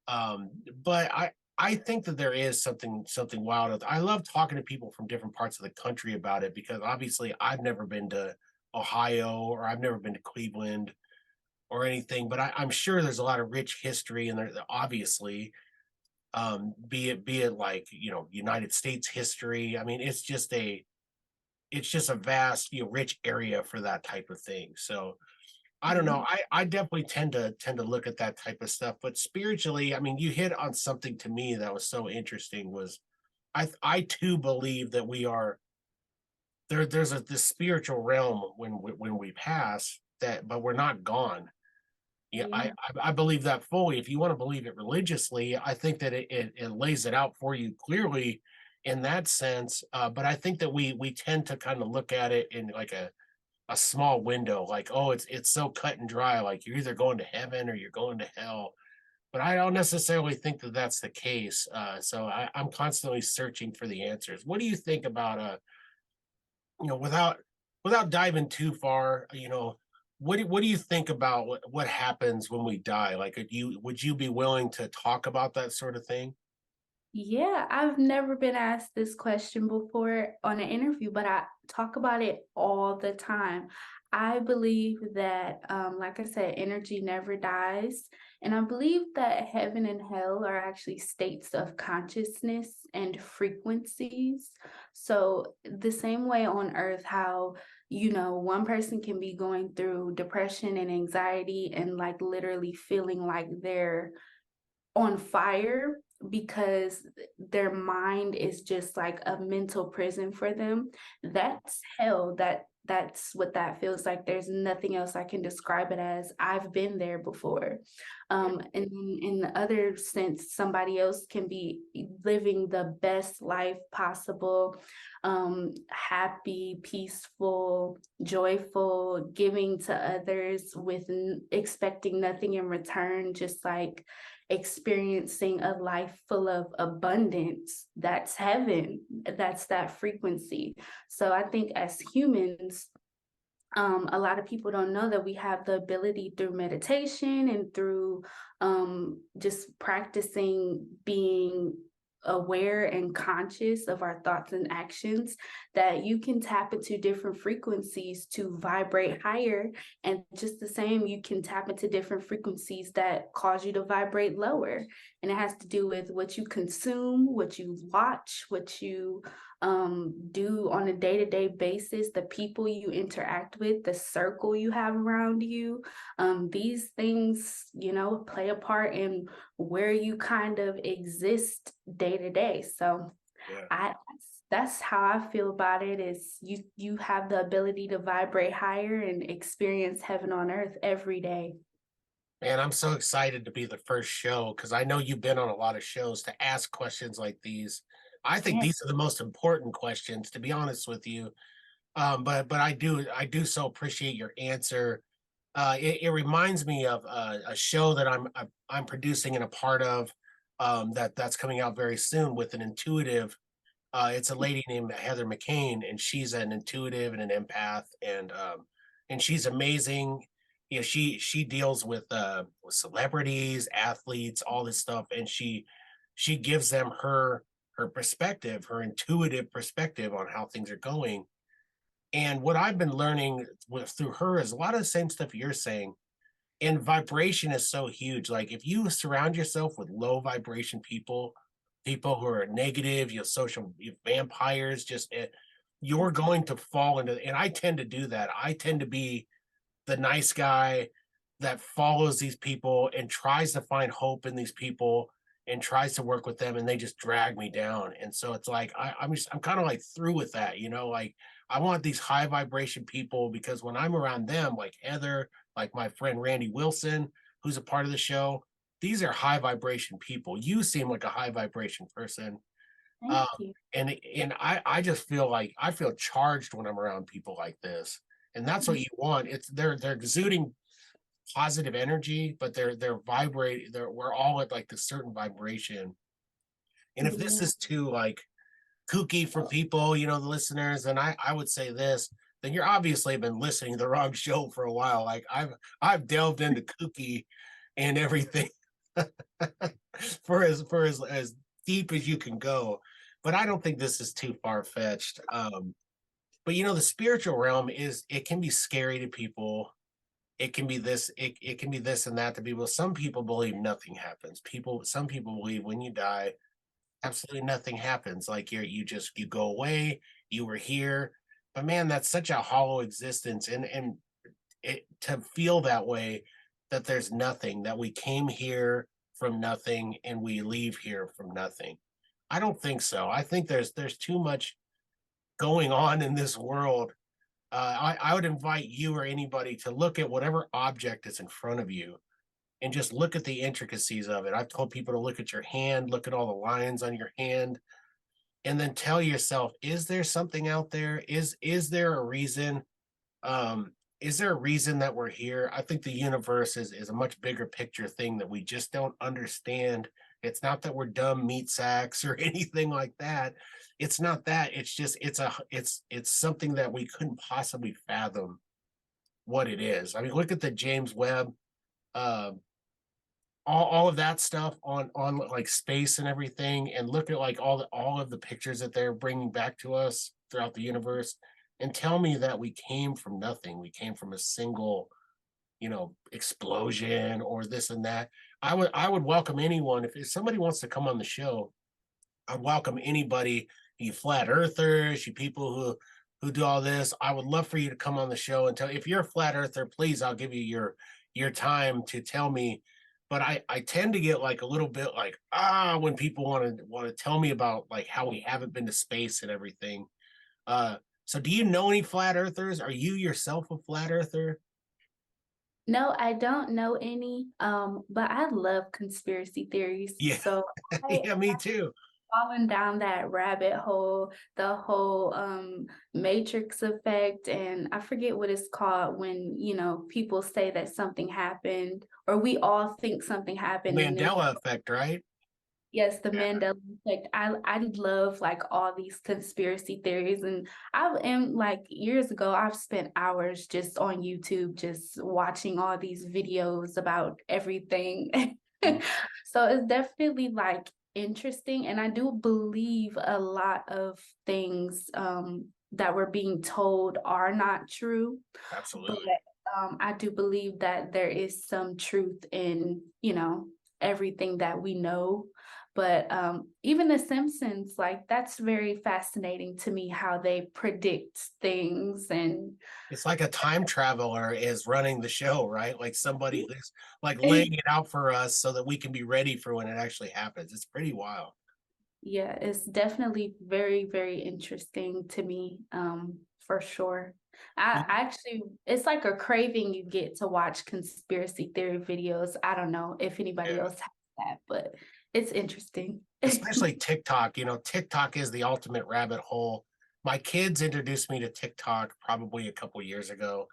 But I think that there is something wild. I love talking to people from different parts of the country about it, because obviously I've never been to Ohio, or I've never been to Cleveland or anything, but I'm sure there's a lot of rich history, and there obviously, be it like, United States history. I mean, it's just a vast, rich area for that type of thing. So I don't know. yeah. I definitely tend to look at that type of stuff, but spiritually, I mean, you hit on something to me that was so interesting. Was I too believe that we are there. There's this spiritual realm when we pass, but we're not gone. Yeah, Yeah. I believe that fully. If you want to believe it religiously, I think that it lays it out for you clearly in that sense. But I think that we tend to kind of look at it in like a small window, like, oh, it's so cut and dry, like you're either going to heaven or you're going to hell. But I don't necessarily think that that's the case. So I'm constantly searching for the answers. What do you think about without diving too far, what do you think about what happens when we die? Like, would you be willing to talk about that sort of thing? Yeah, I've never been asked this question before on an interview, but I talk about it all the time. I believe that, like I said, energy never dies. And I believe that heaven and hell are actually states of consciousness and frequencies. So, the same way on earth, how, one person can be going through depression and anxiety and like literally feeling like they're on fire because their mind is just like a mental prison for them. That's hell. That's what that feels like. There's nothing else I can describe it as. I've been there before. And in the other sense, somebody else can be living the best life possible, happy, peaceful, joyful, giving to others with expecting nothing in return, just like experiencing a life full of abundance. That's heaven. That's that frequency. So I think as humans, a lot of people don't know that we have the ability through meditation and through just practicing being aware and conscious of our thoughts and actions, that you can tap into different frequencies to vibrate higher. And just the same, you can tap into different frequencies that cause you to vibrate lower. And it has to do with what you consume, what you watch, what you do on a day-to-day basis, the people you interact with, the circle you have around you. These things, play a part in where you kind of exist day to day. So Yeah. that's how I feel about it, is you have the ability to vibrate higher and experience heaven on earth every day. Man, I'm so excited to be the first show, because I know you've been on a lot of shows, to ask questions like these. I think Yeah. these are the most important questions, to be honest with you. But I do so appreciate your answer. It reminds me of a show that I'm producing and a part of, that's coming out very soon, with an intuitive. It's a lady named Heather McCain, and she's an intuitive and an empath, and she's amazing. She deals with celebrities, athletes, all this stuff, and she gives them her perspective, her intuitive perspective on how things are going. And what I've been learning through her is a lot of the same stuff you're saying. And vibration is so huge. Like, if you surround yourself with low vibration people who are negative, social vampires, you're going to fall into. And I tend to do that. I tend to be the nice guy that follows these people and tries to find hope in these people and tries to work with them, and they just drag me down. And so it's like I'm kind of like through with that, like I want these high vibration people, because when I'm around them, like Heather, like my friend Randy Wilson, who's a part of the show, these are high vibration people. You seem like a high vibration person. Thank you. And I just feel like I feel charged when I'm around people like this. And that's what you want. It's they're exuding positive energy, but they're vibrating. We're all at like this certain vibration. And if this Yeah. is too like kooky for people, the listeners, then I would say this, then you're obviously been listening to the wrong show for a while. Like I've delved into kooky and everything for as deep as you can go. But I don't think this is too far fetched. But the spiritual realm it can be scary to people. It can be this, it can be this and that to people. Some people believe nothing happens. Some people believe when you die, absolutely nothing happens. Like you go away, you were here. But man, that's such a hollow existence. And to feel that way, that there's nothing, that we came here from nothing and we leave here from nothing. I don't think so. I think there's too much going on in this world. I would invite you or anybody to look at whatever object is in front of you and just look at the intricacies of it. I've told people to look at your hand, look at all the lines on your hand, and then tell yourself, is there something out there? Is there a reason? Is there a reason that we're here? I think the universe is a much bigger picture thing that we just don't understand. It's not that we're dumb meat sacks or anything like that. It's not that. It's just it's something that we couldn't possibly fathom what it is. I mean, look at the James Webb, uh, all of that stuff on like space and everything, and look at like all of the pictures that they're bringing back to us throughout the universe, and tell me that we came from nothing. We came from a single explosion or this and that. I would welcome anyone. If somebody wants to come on the show, I'd welcome anybody, you flat earthers, you people who do all this. I would love for you to come on the show and tell. If you're a flat earther, please, I'll give you your time to tell me. But I tend to get like a little bit like when people want to tell me about like how we haven't been to space and everything. So do you know any flat earthers? Are you yourself a flat earther? No, I don't know any, but I love conspiracy theories. Yeah. So I Yeah, me too. fallen down that rabbit hole, the whole matrix effect, and I forget what it's called when, people say that something happened, or we all think something happened, and then Mandela effect, right? yes, the Yeah. Mandela Effect. I love like all these conspiracy theories, and I am like years ago, I've spent hours just on YouTube, just watching all these videos about everything. Mm. So it's definitely like interesting, and I do believe a lot of things that we're being told are not true, but Absolutely. I do believe that there is some truth in, everything that we know. But even The Simpsons, like that's very fascinating to me how they predict things and It's like a time traveler is running the show, right? Like somebody who's like laying it out for us so that we can be ready for when it actually happens. It's pretty wild. yeah, it's definitely very, very interesting to me, for sure. I actually, it's like a craving you get to watch conspiracy theory videos. I don't know if anybody Yeah. else has that, but it's interesting. Especially TikTok. TikTok is the ultimate rabbit hole. My kids introduced me to TikTok probably a couple years ago.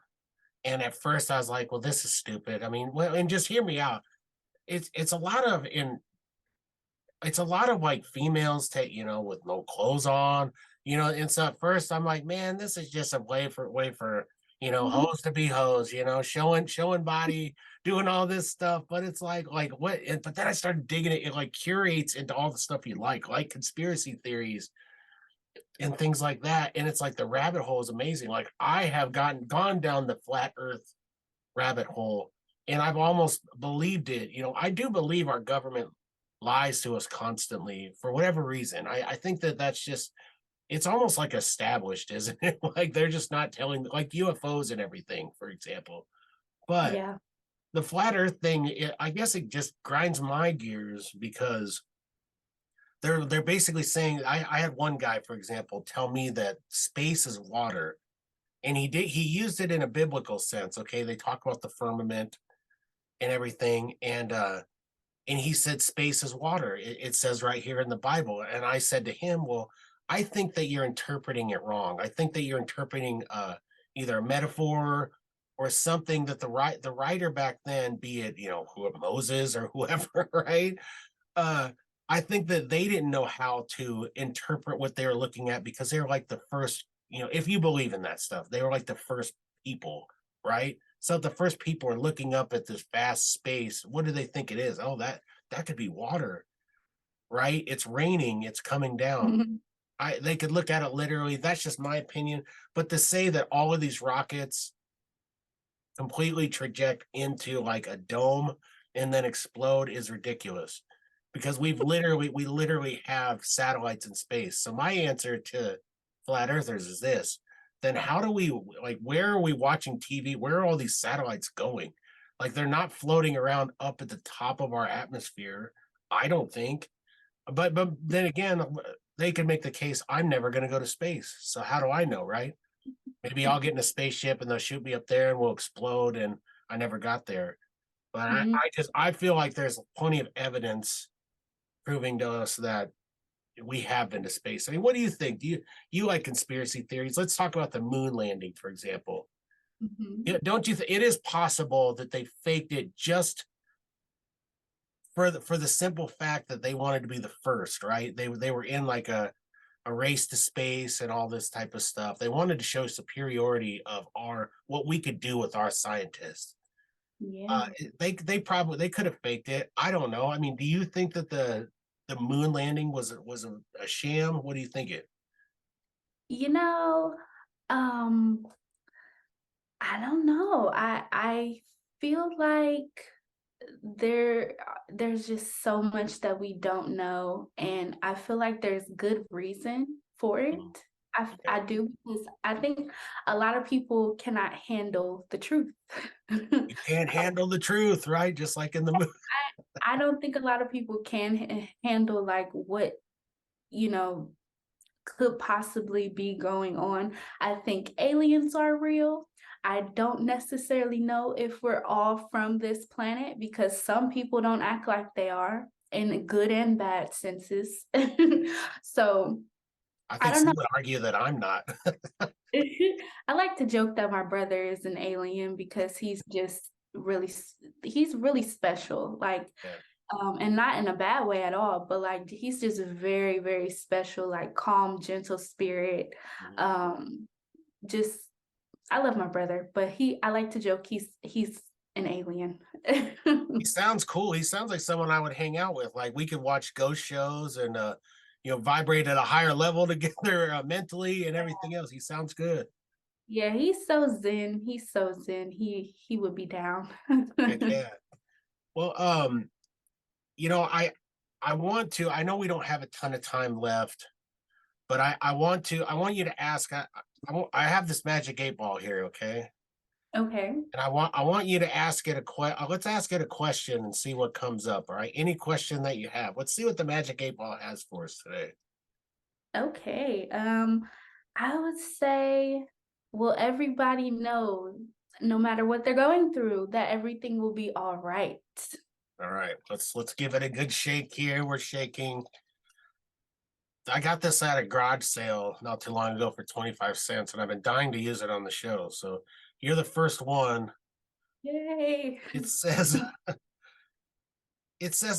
And at first I was like, well, this is stupid. I mean, well, and just hear me out. It's a lot of like females with no clothes on, and so at first I'm like, man, this is just a way for hoes to be hoes, showing body, doing all this stuff. But it's like what, but then I started digging it. It like curates into all the stuff you like conspiracy theories and things like that. And it's like the rabbit hole is amazing. Like I have gone down the flat earth rabbit hole, and I've almost believed it. I do believe our government lies to us constantly for whatever reason. I think that's just, it's almost like established, isn't it? Like they're just not telling, like UFOs and everything, for example. But Yeah. the flat earth thing, I guess it just grinds my gears because they're basically saying, I had one guy, for example, tell me that space is water. And he used it in a biblical sense. Okay. They talk about the firmament and everything. And And he said, space is water. It says right here in the Bible. And I said to him, well, I think that you're interpreting it wrong. I think that you're interpreting either a metaphor or something that the writer back then, be it, Moses or whoever, right? I think that they didn't know how to interpret what they were looking at, because they were like the first, if you believe in that stuff, they were like the first people, right? So the first people are looking up at this vast space. What do they think it is? Oh, that could be water, right? It's raining, it's coming down. They could look at it literally. That's just my opinion. But to say that all of these rockets completely traject into like a dome and then explode is ridiculous, because we literally have satellites in space. So my answer to flat earthers is this: then how do we, like, where are we watching TV? Where are all these satellites going? Like, they're not floating around up at the top of our atmosphere, I don't think. But then again, they could make the case I'm never going to go to space. So how do I know, right? Maybe I'll get in a spaceship and they'll shoot me up there and we'll explode and I never got there. But I feel like there's plenty of evidence proving to us that we have been to space. I mean, what do you think? Do you like conspiracy theories? Let's talk about the moon landing, for example. Don't you think it is possible that they faked it just for the simple fact that they wanted to be the first, right? They were in like a race to space and all this type of stuff. They wanted to show superiority of what we could do with our scientists. Yeah. They could have faked it. I don't know. I mean, do you think that the moon landing was a sham? What do you think it? Um, I don't know. I feel like there's just so much that we don't know, and I feel like there's good reason for it. I do, because I think a lot of people cannot handle the truth. You can't handle the truth, right? Just like in the movie. I don't think a lot of people can handle like what could possibly be going on. I think aliens are real. I don't necessarily know if we're all from this planet, because some people don't act like they are, in good and bad senses. So I I think don't some know. would argue that I'm not. I like to joke that my brother is an alien, because he's really special. Like, Yeah. and not in a bad way at all, but like he's just very, very special, like calm, gentle spirit. Just I love my brother, but I like to joke he's an alien. He sounds cool. He sounds like someone I would hang out with. Like, we could watch ghost shows and vibrate at a higher level together, mentally and everything else. He sounds good. Yeah, he's so zen. He's so zen. He would be down. Heck yeah. Well, I know we don't have a ton of time left, but I want you to ask. I have this magic 8 ball here, okay? Okay. And I want you to ask it let's ask it a question and see what comes up. All right. Any question that you have. Let's see what the magic 8 ball has for us today. Okay. I would say, will everybody know, no matter what they're going through, that everything will be all right? All right. Let's give it a good shake here. We're shaking. I got this at a garage sale not too long ago for 25 cents, and I've been dying to use it on the show. So you're the first one. Yay. It says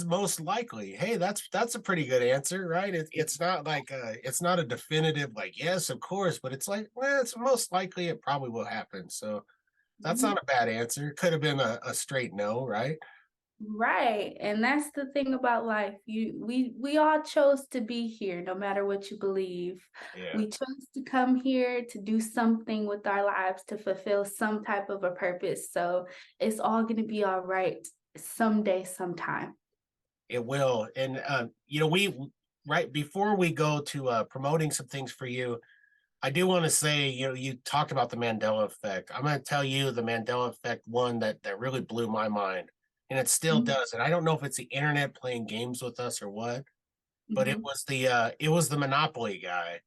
most likely. Hey, that's a pretty good answer, right? It's not like it's not a definitive like yes, of course, but it's like, well, it's most likely it probably will happen. So that's not a bad answer. Could have been a straight no, right? Right. And that's the thing about life. We all chose to be here, no matter what you believe. Yeah. We chose to come here to do something with our lives, to fulfill some type of a purpose. So it's all going to be all right someday, sometime. It will. And we right before we go to promoting some things for you, I do want to say, you talked about the Mandela Effect. I'm going to tell you the Mandela Effect one that really blew my mind, and it still does. And I don't know if it's the internet playing games with us or what, but it was the Monopoly guy.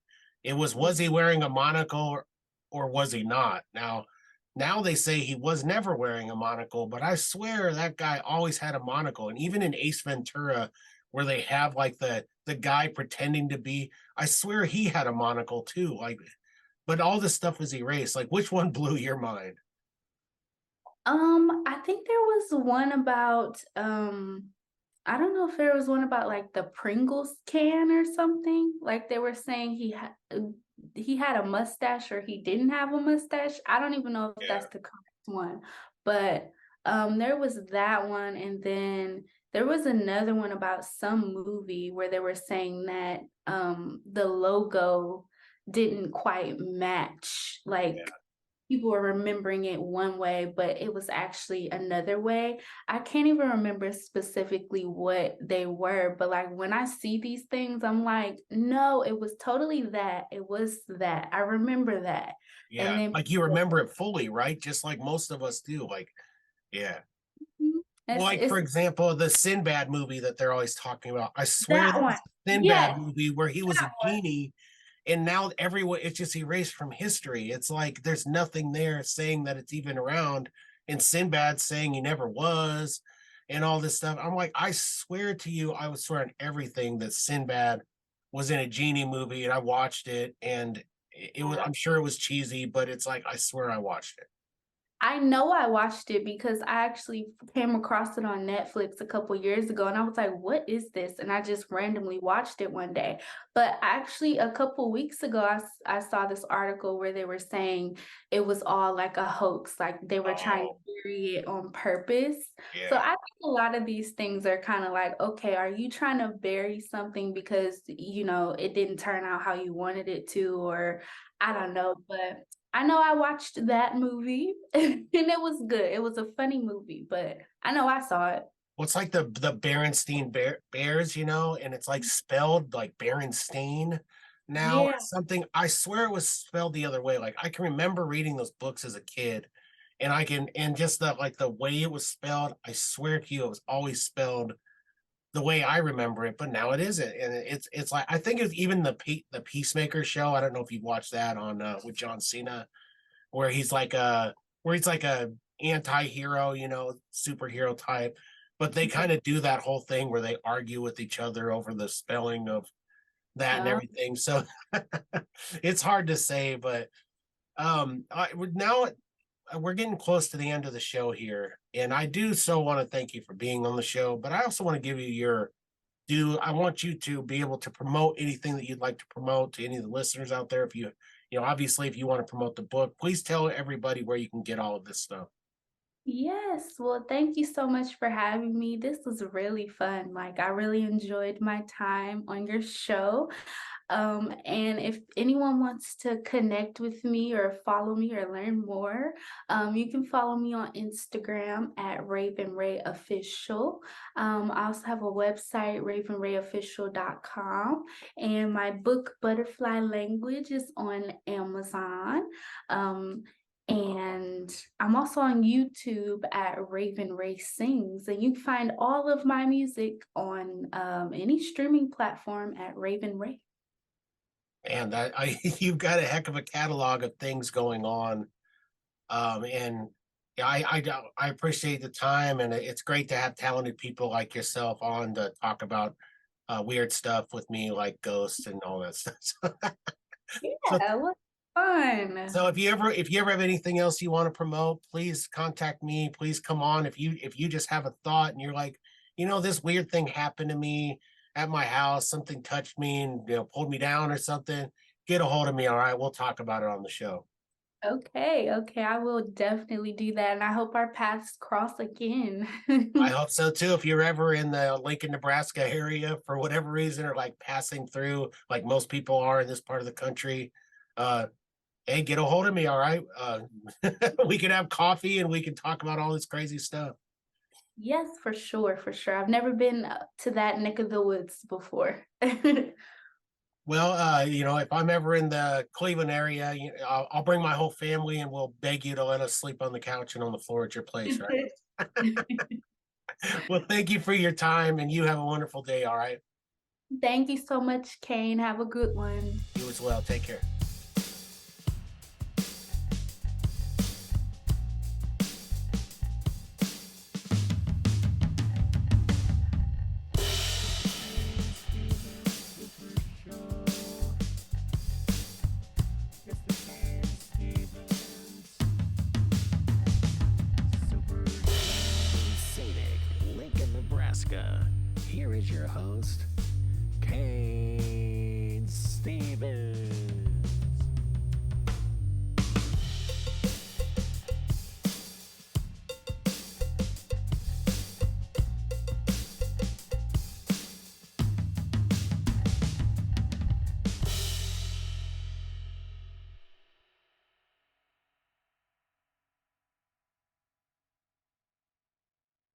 Was he wearing a monocle or was he not? Now now they say he was never wearing a monocle, but I swear that guy always had a monocle. And even in Ace Ventura, where they have like the guy pretending to be, I swear he had a monocle too. Like, but all this stuff was erased. Like, which one blew your mind? I think there was one about I don't know if there was one about like the Pringles can or something. Like they were saying he had a mustache or he didn't have a mustache. I don't even know if Yeah. that's the correct one. But there was that one, and then there was another one about some movie where they were saying that the logo didn't quite match, like Yeah. people were remembering it one way, but it was actually another way. I can't even remember specifically what they were, but like when I see these things, I'm like, no, it was totally that. It was that. I remember that. And Yeah. then Like you remember it fully, right? Just like most of us do. Like, yeah. Well, like for it's example, the Sinbad movie that they're always talking about. I swear that that one. was a Sinbad Yes, movie where he was that a genie, and now everyone it's just erased from history. It's like there's nothing there saying that it's even around, and Sinbad saying he never was, and all this stuff. I'm like, I swear to you, I would swear on everything that Sinbad was in a genie movie, and I watched it, and it was. one. I'm sure it was cheesy, but it's like I swear I watched it. I know I watched it because I actually came across it on Netflix a couple years ago, and I was like, what is this? And I just randomly watched it one day. But actually, a couple weeks ago, I saw this article where they were saying it was all like a hoax, like they were trying to Oh, bury it on purpose. So yeah. I think a lot of these things are kind of like, okay, are you trying to bury something because, it didn't turn out how you wanted it to, or I don't know, but I know I watched that movie and it was good. It was a funny movie, but I know I saw it. Well, it's like the Berenstein Bears, and it's like spelled like Berenstain. Now Yeah. it's something I swear it was spelled the other way. Like I can remember reading those books as a kid, and just the way it was spelled. I swear to you, it was always spelled the way I remember it, but now it isn't. And it's like I think it's even the Peacemaker show. I don't know if you've watched that on with John Cena, where he's like a anti-hero, superhero type, but they kind of do that whole thing where they argue with each other over the spelling of that and Uh, everything. So it's hard to say, but now we're getting close to the end of the show here, and I do so want to thank you for being on the show, but I also want to give you your due. I want you to be able to promote anything that you'd like to promote to any of the listeners out there. If obviously if you want to promote the book, please tell everybody where you can get all of this stuff. yes. Well, thank you so much for having me. This was really fun. Like, I really enjoyed my time on your show. And if anyone wants to connect with me or follow me or learn more, you can follow me on Instagram at Raven Rae Official. I also have a website, ravenraeofficial.com, and my book, Butterfly Language, is on Amazon. And I'm also on YouTube at Raven Rae Sings, and you can find all of my music on any streaming platform at Raven Rae. And you've got a heck of a catalog of things going on. And yeah, I appreciate the time, and it's great to have talented people like yourself on to talk about weird stuff with me, like ghosts and all that stuff. So, Yeah, it was fun. so if you ever have anything else you want to promote, please contact me. Please come on. If you just have a thought and you're like, this weird thing happened to me at my house, something touched me and pulled me down or something, get a hold of me. All right, we'll talk about it on the show. Okay, I will definitely do that, and I hope our paths cross again. I hope so too. If you're ever in the Lincoln, Nebraska area for whatever reason, or like passing through, like most people are in this part of the country, hey, get a hold of me. All right. We can have coffee and we can talk about all this crazy stuff. Yes, for sure, for sure. I've never been to that neck of the woods before. Well, if I'm ever in the Cleveland area, I'll bring my whole family and we'll beg you to let us sleep on the couch and on the floor at your place, right? Well, thank you for your time, and you have a wonderful day. All right. Thank you so much, Cain. Have a good one. You as well. Take care. is your host,